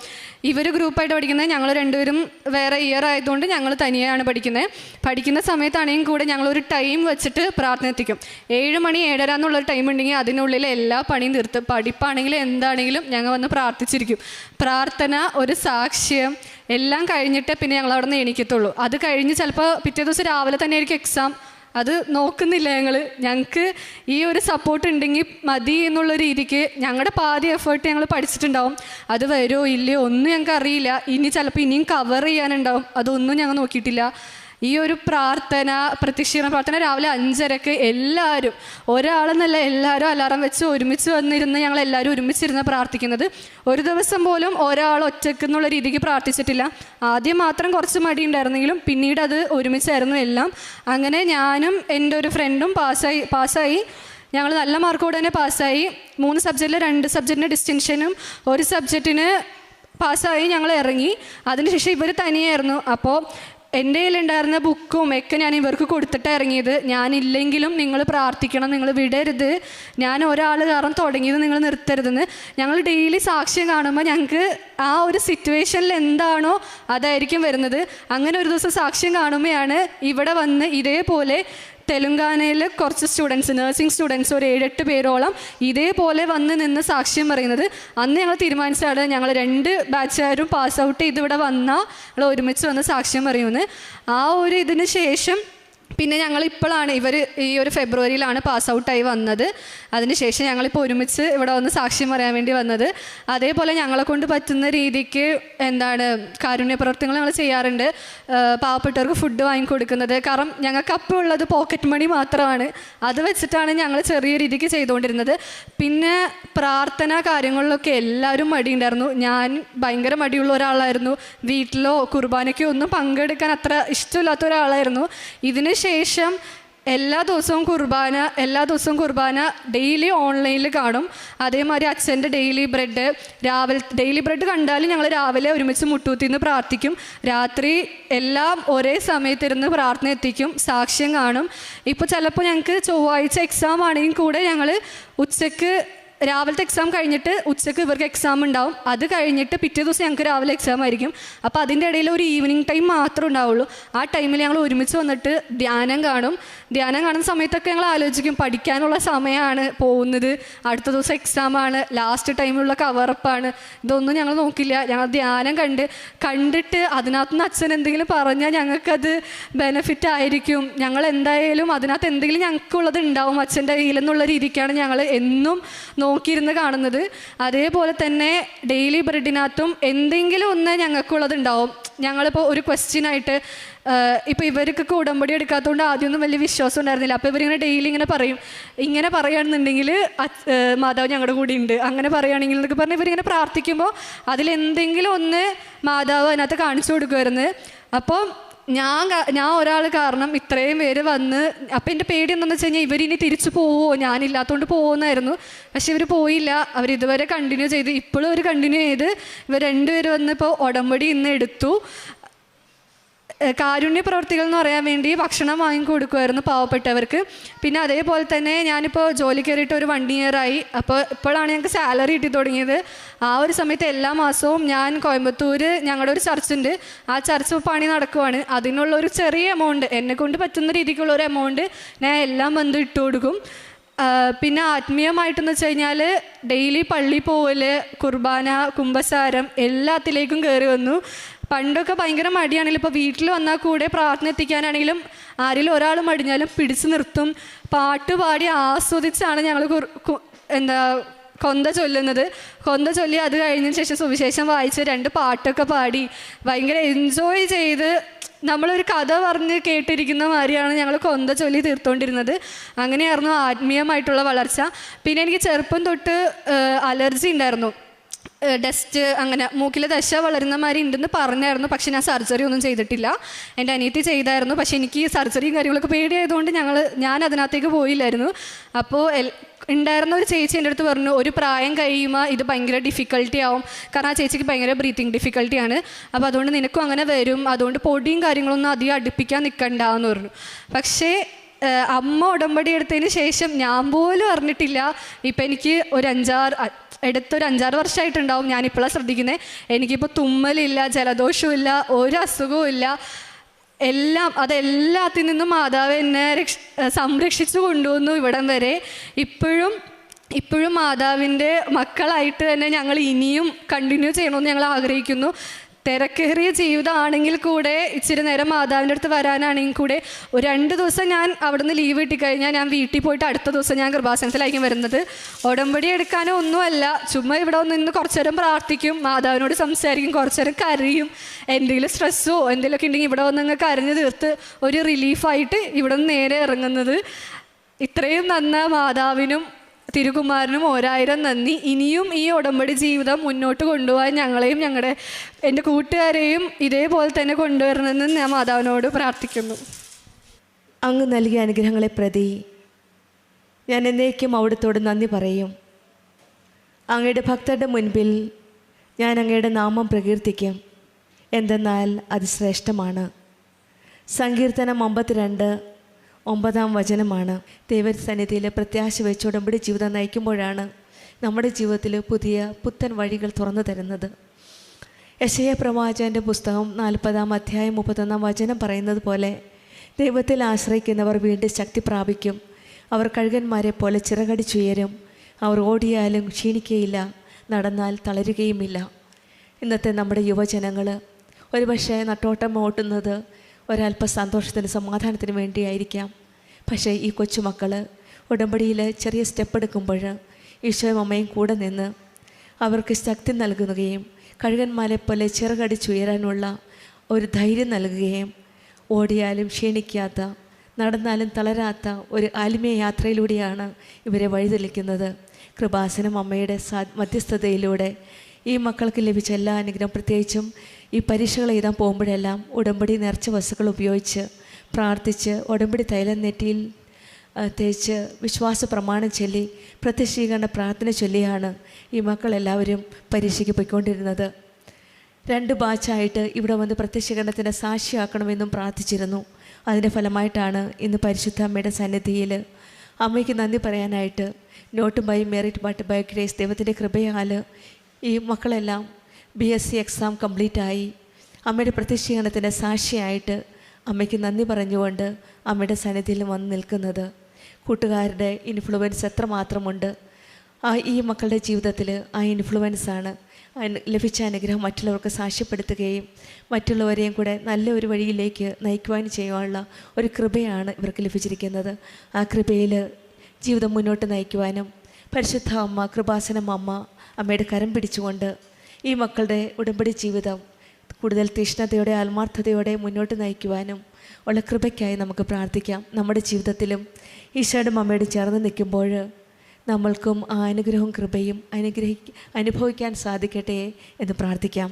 ഇവർ ഗ്രൂപ്പായിട്ട് പഠിക്കുന്നത്, ഞങ്ങൾ രണ്ടുപേരും വേറെ ഇയർ ആയതുകൊണ്ട് ഞങ്ങൾ തനിയാണ് പഠിക്കുന്നത്. പഠിക്കുന്ന സമയത്താണെങ്കിൽ കൂടെ ഞങ്ങളൊരു ടൈം വെച്ചിട്ട് പ്രാർത്ഥന എത്തിക്കും. 7 മണി 7:30 എന്നുള്ളൊരു ടൈം ഉണ്ടെങ്കിൽ അതിനുള്ളിൽ എല്ലാ പണിയും തീർത്ത്, പഠിപ്പാണെങ്കിലും എന്താണെങ്കിലും ഞങ്ങൾ വന്ന് പ്രാർത്ഥിച്ചിരിക്കും. പ്രാർത്ഥന, ഒരു സാക്ഷ്യം എല്ലാം കഴിഞ്ഞിട്ട് പിന്നെ ഞങ്ങൾ അവിടെ നിന്ന് എണീക്കത്തുള്ളൂ. അത് കഴിഞ്ഞ് ചിലപ്പോൾ പിറ്റേ ദിവസം രാവിലെ തന്നെ ആയിരിക്കും എക്സാം. അത് നോക്കുന്നില്ല ഞങ്ങൾക്ക് ഈ ഒരു സപ്പോർട്ട് ഉണ്ടെങ്കിൽ മതി എന്നുള്ള രീതിക്ക് ഞങ്ങളുടെ പാതി എഫേർട്ട് ഞങ്ങൾ പഠിച്ചിട്ടുണ്ടാവും. അത് വരുമോ ഇല്ലയോ ഒന്നും ഞങ്ങൾക്ക് അറിയില്ല. ഇനി ചിലപ്പോൾ ഇനിയും കവർ ചെയ്യാനുണ്ടാവും, അതൊന്നും ഞങ്ങൾ നോക്കിയിട്ടില്ല. ഈ ഒരു പ്രാർത്ഥന, പ്രത്യക്ഷീകരണ പ്രാർത്ഥന രാവിലെ 5:30 എല്ലാവരും, ഒരാളെന്നല്ല എല്ലാവരും അലാറം വെച്ച് ഒരുമിച്ച് വന്നിരുന്ന് ഞങ്ങൾ എല്ലാവരും ഒരുമിച്ചിരുന്ന് പ്രാർത്ഥിക്കുന്നത്. ഒരു ദിവസം പോലും ഒരാൾ ഒറ്റയ്ക്ക് എന്നുള്ള രീതിക്ക് പ്രാർത്ഥിച്ചിട്ടില്ല. ആദ്യം മാത്രം കുറച്ച് മടി ഉണ്ടായിരുന്നെങ്കിലും പിന്നീട് അത് ഒരുമിച്ചായിരുന്നു എല്ലാം. അങ്ങനെ ഞാനും എൻ്റെ ഒരു ഫ്രണ്ടും പാസ്സായി. ഞങ്ങൾ നല്ല മാർക്കോടെ തന്നെ പാസ്സായി. 3 സബ്ജക്റ്റിൽ 2 സബ്ജക്റ്റിന് ഡിസ്റ്റിങ്ഷനും 1 സബ്ജക്റ്റിന് പാസ്സായി ഞങ്ങൾ ഇറങ്ങി. അതിനുശേഷം ഇവർ തനിയായിരുന്നു. അപ്പോൾ എൻ്റെ കയ്യിലുണ്ടായിരുന്ന ബുക്കും ഒക്കെ ഞാൻ ഇവർക്ക് കൊടുത്തിട്ട് ഇറങ്ങിയത്. ഞാനില്ലെങ്കിലും നിങ്ങൾ പ്രാർത്ഥിക്കണം, നിങ്ങൾ വിടരുത്, ഞാൻ ഒരാൾ കാരണം തുടങ്ങിയത് നിങ്ങൾ നിർത്തരുതെന്ന്. ഞങ്ങൾ ഡെയിലി സാക്ഷ്യം കാണുമ്പോൾ ഞങ്ങൾക്ക് ആ ഒരു സിറ്റുവേഷനിൽ എന്താണോ അതായിരിക്കും വരുന്നത്. അങ്ങനെ ഒരു ദിവസം സാക്ഷ്യം കാണുമ്പോഴാണ് ഇവിടെ വന്ന് ഇതേപോലെ തെലുങ്കാനയിൽ കുറച്ച് സ്റ്റുഡൻസ്, നഴ്സിംഗ് സ്റ്റുഡൻസ്, ഒരു 7-8 പേരോളം ഇതേപോലെ വന്ന് നിന്ന് സാക്ഷ്യം പറയുന്നത്. അന്ന് ഞങ്ങൾ തീരുമാനിച്ചാണ് ഞങ്ങൾ 2 ബാച്ചുകാരും പാസ് ഔട്ട് ചെയ്ത് ഇവിടെ വന്നാൽ ഞങ്ങൾ ഒരുമിച്ച് വന്ന് സാക്ഷ്യം പറയുമെന്ന്. ആ ഒരു ഇതിന് ശേഷം പിന്നെ ഞങ്ങളിപ്പോഴാണ് ഈ ഒരു ഫെബ്രുവരിയിലാണ് പാസ് ഔട്ടായി വന്നത്. അതിനുശേഷം ഞങ്ങളിപ്പോൾ ഒരുമിച്ച് ഇവിടെ വന്ന് സാക്ഷ്യം പറയാൻ വേണ്ടി വന്നത്. അതേപോലെ ഞങ്ങളെ കൊണ്ട് പറ്റുന്ന രീതിക്ക് കാരുണ്യ പ്രവർത്തനങ്ങൾ ഞങ്ങൾ ചെയ്യാറുണ്ട്. പാവപ്പെട്ടവർക്ക് ഫുഡ് വാങ്ങിക്കൊടുക്കുന്നത്. കാരണം ഞങ്ങൾക്ക് അപ്പോൾ ഉള്ളത് പോക്കറ്റ് മണി മാത്രമാണ്. അത് വെച്ചിട്ടാണ് ഞങ്ങൾ ചെറിയ രീതിക്ക് ചെയ്തുകൊണ്ടിരുന്നത്. പിന്നെ പ്രാർത്ഥന കാര്യങ്ങളിലൊക്കെ എല്ലാവരും മടിയുണ്ടായിരുന്നു. ഞാൻ ഭയങ്കര മടിയുള്ള ഒരാളായിരുന്നു. വീട്ടിലോ കുർബാനയ്ക്കോ ഒന്നും പങ്കെടുക്കാൻ അത്ര ഇഷ്ടമില്ലാത്ത ഒരാളായിരുന്നു. ഇതിന് ശേഷം എല്ലാ ദിവസവും കുർബാന ഡെയിലി ഓൺലൈനിൽ കാണും. അതേമാതിരി അച്ഛൻ്റെ ഡെയിലി ബ്രെഡ് കണ്ടാലും ഞങ്ങൾ രാവിലെ ഒരുമിച്ച് മുട്ടൂത്തിന്ന് പ്രാർത്ഥിക്കും. രാത്രി എല്ലാം ഒരേ സമയത്തിരുന്ന് പ്രാർത്ഥന എത്തിക്കും, സാക്ഷ്യം കാണും. ഇപ്പോൾ ചിലപ്പോൾ ഞങ്ങൾക്ക് ചൊവ്വാഴ്ച എക്സാം ആണെങ്കിൽ കൂടെ ഞങ്ങൾ ഉച്ചയ്ക്ക് രാവിലത്തെ എക്സാം കഴിഞ്ഞിട്ട് ഉച്ചയ്ക്ക് ഇവർക്ക് എക്സാം ഉണ്ടാവും. അത് കഴിഞ്ഞിട്ട് പിറ്റേ ദിവസം ഞങ്ങൾക്ക് രാവിലെ എക്സാം ആയിരിക്കും. അപ്പോൾ അതിൻ്റെ ഇടയിൽ ഒരു ഈവനിങ് ടൈം മാത്രമേ ഉണ്ടാവുള്ളൂ. ആ ടൈമിൽ ഞങ്ങൾ ഒരുമിച്ച് വന്നിട്ട് ധ്യാനം കാണും. ധ്യാനം കാണുന്ന സമയത്തൊക്കെ ഞങ്ങൾ ആലോചിക്കും, പഠിക്കാനുള്ള സമയമാണ് പോകുന്നത്, അടുത്ത ദിവസം എക്സാമാണ്, ലാസ്റ്റ് ടൈമിലുള്ള കവറപ്പാണ്, ഇതൊന്നും ഞങ്ങൾ നോക്കില്ല. ഞങ്ങൾ ധ്യാനം കണ്ടിട്ട് അതിനകത്തുനിന്ന് അച്ഛൻ എന്തെങ്കിലും പറഞ്ഞാൽ ഞങ്ങൾക്കത് ബെനിഫിറ്റ് ആയിരിക്കും. ഞങ്ങൾ എന്തായാലും അതിനകത്ത് എന്തെങ്കിലും ഞങ്ങൾക്കുള്ളത് ഉണ്ടാവും അച്ഛൻ്റെ കയ്യിലെന്നുള്ള രീതിക്കാണ് ഞങ്ങൾ എന്നും നോക്കിയിരുന്ന് കാണുന്നത്. അതേപോലെ തന്നെ ഡെയിലി ബ്രെഡിനകത്തും എന്തെങ്കിലും ഒന്ന് ഞങ്ങൾക്കുള്ളത് ഉണ്ടാവും. ഞങ്ങളിപ്പോൾ ഒരു ക്വസ്റ്റ്യനായിട്ട് ഇപ്പോൾ ഇവർക്കൊക്കെ ഉടമ്പടി എടുക്കാത്തതുകൊണ്ട് ആദ്യമൊന്നും വലിയ വിശ്വാസം ഉണ്ടായിരുന്നില്ല. അപ്പോൾ ഇവരിങ്ങനെ ഡെയിലി ഇങ്ങനെ പറയുകയാണെന്നുണ്ടെങ്കിൽ മാതാവ് ഞങ്ങളുടെ കൂടെ ഉണ്ട്, അങ്ങനെ പറയുകയാണെങ്കിൽ എന്നൊക്കെ പറഞ്ഞ് ഇവരിങ്ങനെ പ്രാർത്ഥിക്കുമ്പോൾ അതിലെന്തെങ്കിലും ഒന്ന് മാതാവ് അതിനകത്ത് കാണിച്ചു കൊടുക്കുമായിരുന്നു. അപ്പോൾ ഞാൻ ഒരാൾ കാരണം ഇത്രയും പേര് വന്ന്, അപ്പം എൻ്റെ പേടി എന്താണെന്ന് വെച്ച് കഴിഞ്ഞാൽ ഇവരിനി തിരിച്ചു പോവുമോ, ഞാനില്ലാത്തതുകൊണ്ട് പോകുമെന്നായിരുന്നു. പക്ഷെ ഇവർ പോയില്ല. അവരിതുവരെ കണ്ടിന്യൂ ചെയ്ത് ഇപ്പോഴും അവർ കണ്ടിന്യൂ ചെയ്ത് ഇവർ 2 പേര് വന്ന് ഇപ്പോൾ ഉടമ്പടി ഇന്ന് എടുത്തു. കാരുണ്യ പ്രവർത്തികൾ എന്ന് പറയാൻ വേണ്ടി ഭക്ഷണം വാങ്ങിക്കൊടുക്കുമായിരുന്നു പാവപ്പെട്ടവർക്ക്. പിന്നെ അതേപോലെ തന്നെ ഞാനിപ്പോൾ ജോലി കയറിയിട്ട് ഒരു 1 ഇയറായി. അപ്പോൾ ഇപ്പോഴാണ് ഞങ്ങൾക്ക് സാലറി കിട്ടി തുടങ്ങിയത്. ആ ഒരു സമയത്ത് എല്ലാ മാസവും ഞാൻ കോയമ്പത്തൂർ ഞങ്ങളുടെ ഒരു ചർച്ചുണ്ട്, ആ ചർച്ച് പണി നടക്കുവാണ്. അതിനുള്ളൊരു ചെറിയ എമൗണ്ട്, എന്നെക്കൊണ്ട് പറ്റുന്ന രീതിക്കുള്ളൊരു എമൗണ്ട് ഞാൻ എല്ലാം വന്ന് ഇട്ട് കൊടുക്കും. പിന്നെ ആത്മീയമായിട്ടെന്ന് വെച്ച് കഴിഞ്ഞാൽ ഡെയിലി പള്ളി പോവൽ, കുർബാന, കുമ്പസാരം എല്ലാത്തിലേക്കും കയറി വന്നു. പണ്ടൊക്കെ ഭയങ്കര മടിയാണെങ്കിലും ഇപ്പോൾ വീട്ടിൽ വന്നാൽ കൂടെ പ്രാർത്ഥന എത്തിക്കാനാണെങ്കിലും ആരെങ്കിലും ഒരാൾ മടിഞ്ഞാലും പിടിച്ചു നിർത്തും. പാട്ട് പാടി ആസ്വദിച്ചാണ് ഞങ്ങൾ കൊന്ത ചൊല്ലുന്നത്. കൊന്ത ചൊല്ലി അത് കഴിഞ്ഞതിന് ശേഷം സുവിശേഷം വായിച്ച് 2 പാട്ടൊക്കെ പാടി ഭയങ്കര എൻജോയ് ചെയ്ത് നമ്മളൊരു കഥ പറഞ്ഞ് കേട്ടിരിക്കുന്ന മാതിരിയാണ് ഞങ്ങൾ കൊന്ത ചൊല്ലി തീർത്തുകൊണ്ടിരുന്നത്. അങ്ങനെയായിരുന്നു ആത്മീയമായിട്ടുള്ള വളർച്ച. പിന്നെ എനിക്ക് ചെറുപ്പം തൊട്ട് അലർജി ഉണ്ടായിരുന്നു. ഡസ്റ്റ് അങ്ങനെ മൂക്കിൽ ദശ വളരുന്ന മാതിരി ഉണ്ടെന്ന് പറഞ്ഞായിരുന്നു. പക്ഷെ ഞാൻ സർജറി ഒന്നും ചെയ്തിട്ടില്ല. എൻ്റെ അനിയത്തി ചെയ്തായിരുന്നു. പക്ഷെ എനിക്ക് സർജറിയും കാര്യങ്ങളൊക്കെ പേടിയായതുകൊണ്ട് ഞാൻ അതിനകത്തേക്ക് പോയില്ലായിരുന്നു. അപ്പോൾ ഉണ്ടായിരുന്ന ഒരു ചേച്ചി എൻ്റെ അടുത്ത് പറഞ്ഞു, ഒരു പ്രായം കഴിയുമ്പോൾ ഇത് ഭയങ്കര ഡിഫിക്കൽട്ടി ആവും. കാരണം ആ ചേച്ചിക്ക് ഭയങ്കര ബ്രീത്തിങ് ഡിഫിക്കൽട്ടിയാണ്. അപ്പോൾ അതുകൊണ്ട് നിനക്കും അങ്ങനെ വരും. അതുകൊണ്ട് പൊടിയും കാര്യങ്ങളൊന്നും അധികം അടുപ്പിക്കാൻ നിൽക്കണ്ട എന്ന് പറഞ്ഞു. പക്ഷേ അമ്മ ഉടമ്പടി എടുത്തതിന് ശേഷം ഞാൻ പോലും അറിഞ്ഞിട്ടില്ല. ഇപ്പം എനിക്ക് ഒരു 5-6 വർഷമായിട്ടുണ്ടാവും. ഞാനിപ്പോഴാണ് ശ്രദ്ധിക്കുന്നത്. എനിക്കിപ്പോൾ തുമ്മലില്ല, ജലദോഷമില്ല, ഒരു അസുഖവും ഇല്ല. അതെല്ലാത്തിൽ നിന്നും മാതാവ് എന്നെ സംരക്ഷിച്ചു കൊണ്ടുവന്നു ഇവിടം വരെ. ഇപ്പോഴും മാതാവിൻ്റെ മക്കളായിട്ട് തന്നെ ഞങ്ങൾ ഇനിയും കണ്ടിന്യൂ ചെയ്യണമെന്ന് ഞങ്ങൾ ആഗ്രഹിക്കുന്നു. തിരക്കേറിയ ജീവിതമാണെങ്കിൽ കൂടെ ഇച്ചിരി നേരം മാതാവിൻ്റെ അടുത്ത് വരാനാണെങ്കിൽ കൂടെ 2 ദിവസം ഞാൻ അവിടെ നിന്ന് ലീവ് കിട്ടിക്കഴിഞ്ഞാൽ ഞാൻ വീട്ടിൽ പോയിട്ട് അടുത്ത ദിവസം ഞാൻ കൃപാസനത്തിലായിരിക്കും വരുന്നത്. ഉടമ്പടി എടുക്കാനോ ഒന്നുമല്ല, ചുമ്മാ ഇവിടെ നിന്ന് കുറച്ചു നേരം പ്രാർത്ഥിക്കും, മാതാവിനോട് സംസാരിക്കും, കുറച്ചു നേരം കരയും. എന്തെങ്കിലും സ്ട്രെസ്സോ എന്തെങ്കിലുമൊക്കെ ഉണ്ടെങ്കിൽ ഇവിടെ വന്ന് കരഞ്ഞ് തീർത്ത് ഒരു റിലീഫായിട്ട് ഇവിടെ നിന്ന് നേരെ ഇറങ്ങുന്നത്. ഇത്രയും നന്ന മാതാവിനും തിരുകുമാരനും 1000 നന്ദി. ഇനിയും ഈ ഉടമ്പടി ജീവിതം മുന്നോട്ട് കൊണ്ടുപോകാൻ ഞങ്ങളെയും എൻ്റെ കൂട്ടുകാരെയും ഇതേപോലെ തന്നെ കൊണ്ടുവരണമെന്ന് ഞാൻ മാതാവിനോട് പ്രാർത്ഥിക്കുന്നു. അങ്ങ് നൽകിയ അനുഗ്രഹങ്ങളെ പ്രതി ഞാൻ എന്നേക്കും അവിടുത്തോട് നന്ദി പറയും. അങ്ങയുടെ ഭക്തരുടെ മുൻപിൽ ഞാൻ അങ്ങയുടെ നാമം പ്രകീർത്തിക്കും. എന്തെന്നാൽ അത് ശ്രേഷ്ഠമാണ്. സങ്കീർത്തനം 52:9 ദൈവസന്നിധിയിൽ പ്രത്യാശ വെച്ച് ഉടമ്പടി ജീവിതം നയിക്കുമ്പോഴാണ് നമ്മുടെ ജീവിതത്തിൽ പുത്തൻ വഴികൾ തുറന്നു തരുന്നത്. യെശയ്യാ പ്രവാചകൻ്റെ പുസ്തകം 40-31 പറയുന്നത് പോലെ ദൈവത്തിൽ ആശ്രയിക്കുന്നവർ വീണ്ടും ശക്തി പ്രാപിക്കും. അവർ കഴുകന്മാരെ പോലെ ചിറകടിച്ചുയരും. അവർ ഓടിയാലും ക്ഷീണിക്കുകയില്ല, നടന്നാൽ തളരുകയുമില്ല. ഇന്നത്തെ നമ്മുടെ യുവജനങ്ങൾ ഒരുപക്ഷെ നട്ടോട്ടം ഓട്ടുന്നത് ഒരല്പ സന്തോഷത്തിന് സമാധാനത്തിന് വേണ്ടിയായിരിക്കാം. പക്ഷേ ഈ കൊച്ചുമക്കൾ ഉടമ്പടിയിൽ ചെറിയ സ്റ്റെപ്പ് എടുക്കുമ്പോൾ ഈശോയും അമ്മയും കൂടെ നിന്ന് അവർക്ക് ശക്തി നൽകുകയും കഴുകന്മാരെ പോലെ ചിറകടിച്ചുയരാനുള്ള ഒരു ധൈര്യം നൽകുകയും ഓടിയാലും ക്ഷീണിക്കാത്ത, നടന്നാലും തളരാത്ത ഒരു ആത്മീയ യാത്രയിലൂടെയാണ് ഇവരെ വഴിതെളിക്കുന്നത്. കൃപാസനം അമ്മയുടെ മധ്യസ്ഥതയിലൂടെ ഈ മക്കൾക്ക് ലഭിച്ച എല്ലാ അനുഗ്രഹം, പ്രത്യേകിച്ചും ഈ പരീക്ഷകൾ എഴുതാൻ പോകുമ്പോഴെല്ലാം ഉടമ്പടി നേർച്ച വസ്തുക്കൾ ഉപയോഗിച്ച് പ്രാർത്ഥിച്ച് ഉടമ്പടി തൈലം നെറ്റിയിൽ തേച്ച് വിശ്വാസ പ്രമാണം ചൊല്ലി പ്രത്യക്ഷീകരണ പ്രാർത്ഥന ചൊല്ലിയാണ് ഈ മക്കളെല്ലാവരും പരീക്ഷയ്ക്ക് പോയിക്കൊണ്ടിരുന്നത്. 2 ബാച്ചായിട്ട് ഇവിടെ വന്ന് പ്രത്യക്ഷീകരണത്തിൻ്റെ സാക്ഷിയാക്കണമെന്നും പ്രാർത്ഥിച്ചിരുന്നു. അതിൻ്റെ ഫലമായിട്ടാണ് ഇന്ന് പരിശുദ്ധ അമ്മയുടെ സന്നിധിയിൽ അമ്മയ്ക്ക് നന്ദി പറയാനായിട്ട് not by merit but by grace ദൈവത്തിൻ്റെ കൃപയാൽ ഈ മക്കളെല്ലാം BSc എക്സാം കംപ്ലീറ്റായി അമ്മയുടെ പ്രത്യക്ഷീകരണത്തിൻ്റെ സാക്ഷിയായിട്ട് അമ്മയ്ക്ക് നന്ദി പറഞ്ഞുകൊണ്ട് അമ്മയുടെ സന്നിധിയിൽ വന്ന് നിൽക്കുന്നത്. കൂട്ടുകാരുടെ ഇൻഫ്ലുവൻസ് എത്രമാത്രമുണ്ട് ഈ മക്കളുടെ ജീവിതത്തിൽ. ആ ഇൻഫ്ലുവൻസാണ് ലഭിച്ച അനുഗ്രഹം മറ്റുള്ളവർക്ക് സാക്ഷ്യപ്പെടുത്തുകയും മറ്റുള്ളവരെയും കൂടെ നല്ല ഒരു വഴിയിലേക്ക് നയിക്കുവാനും ചെയ്യാനുള്ള ഒരു കൃപയാണ് ഇവർക്ക് ലഭിച്ചിരിക്കുന്നത്. ആ കൃപയിൽ ജീവിതം മുന്നോട്ട് നയിക്കുവാനും പരിശുദ്ധ അമ്മ, കൃപാസനം അമ്മയുടെ കരം പിടിച്ചുകൊണ്ട് ഈ മക്കളുടെ ഉടമ്പടി ജീവിതം കൂടുതൽ തീഷ്ണതയോടെ ആത്മാർത്ഥതയോടെ മുന്നോട്ട് നയിക്കുവാനും ഉള്ള കൃപയ്ക്കായി നമുക്ക് പ്രാർത്ഥിക്കാം. നമ്മുടെ ജീവിതത്തിലും ഈശോയുടെ അമ്മയോട് ചേർന്ന് നിൽക്കുമ്പോൾ നമ്മൾക്കും ആ അനുഗ്രഹവും കൃപയും അനുഭവിക്കാൻ സാധിക്കട്ടെ എന്ന് പ്രാർത്ഥിക്കാം.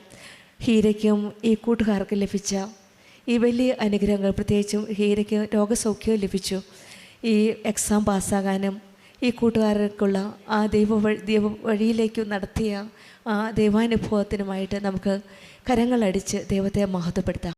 ഹീരയ്ക്കും ഈ കൂട്ടുകാർക്കും ലഭിച്ച ഈ വലിയ അനുഗ്രഹങ്ങൾ, പ്രത്യേകിച്ചും ഹീരയ്ക്ക് രോഗസൗഖ്യവും ലഭിച്ചു. ഈ എക്സാം പാസ്സാകാനും ഈ കൂട്ടുകാർക്കുള്ള ആ ദൈവ വഴിയിലേക്ക് നടത്തിയ ആ ദൈവാനുഭവത്തിനുമായിട്ട് നമുക്ക് കരങ്ങളടിച്ച് ദൈവത്തെ മഹത്വപ്പെടുത്താം.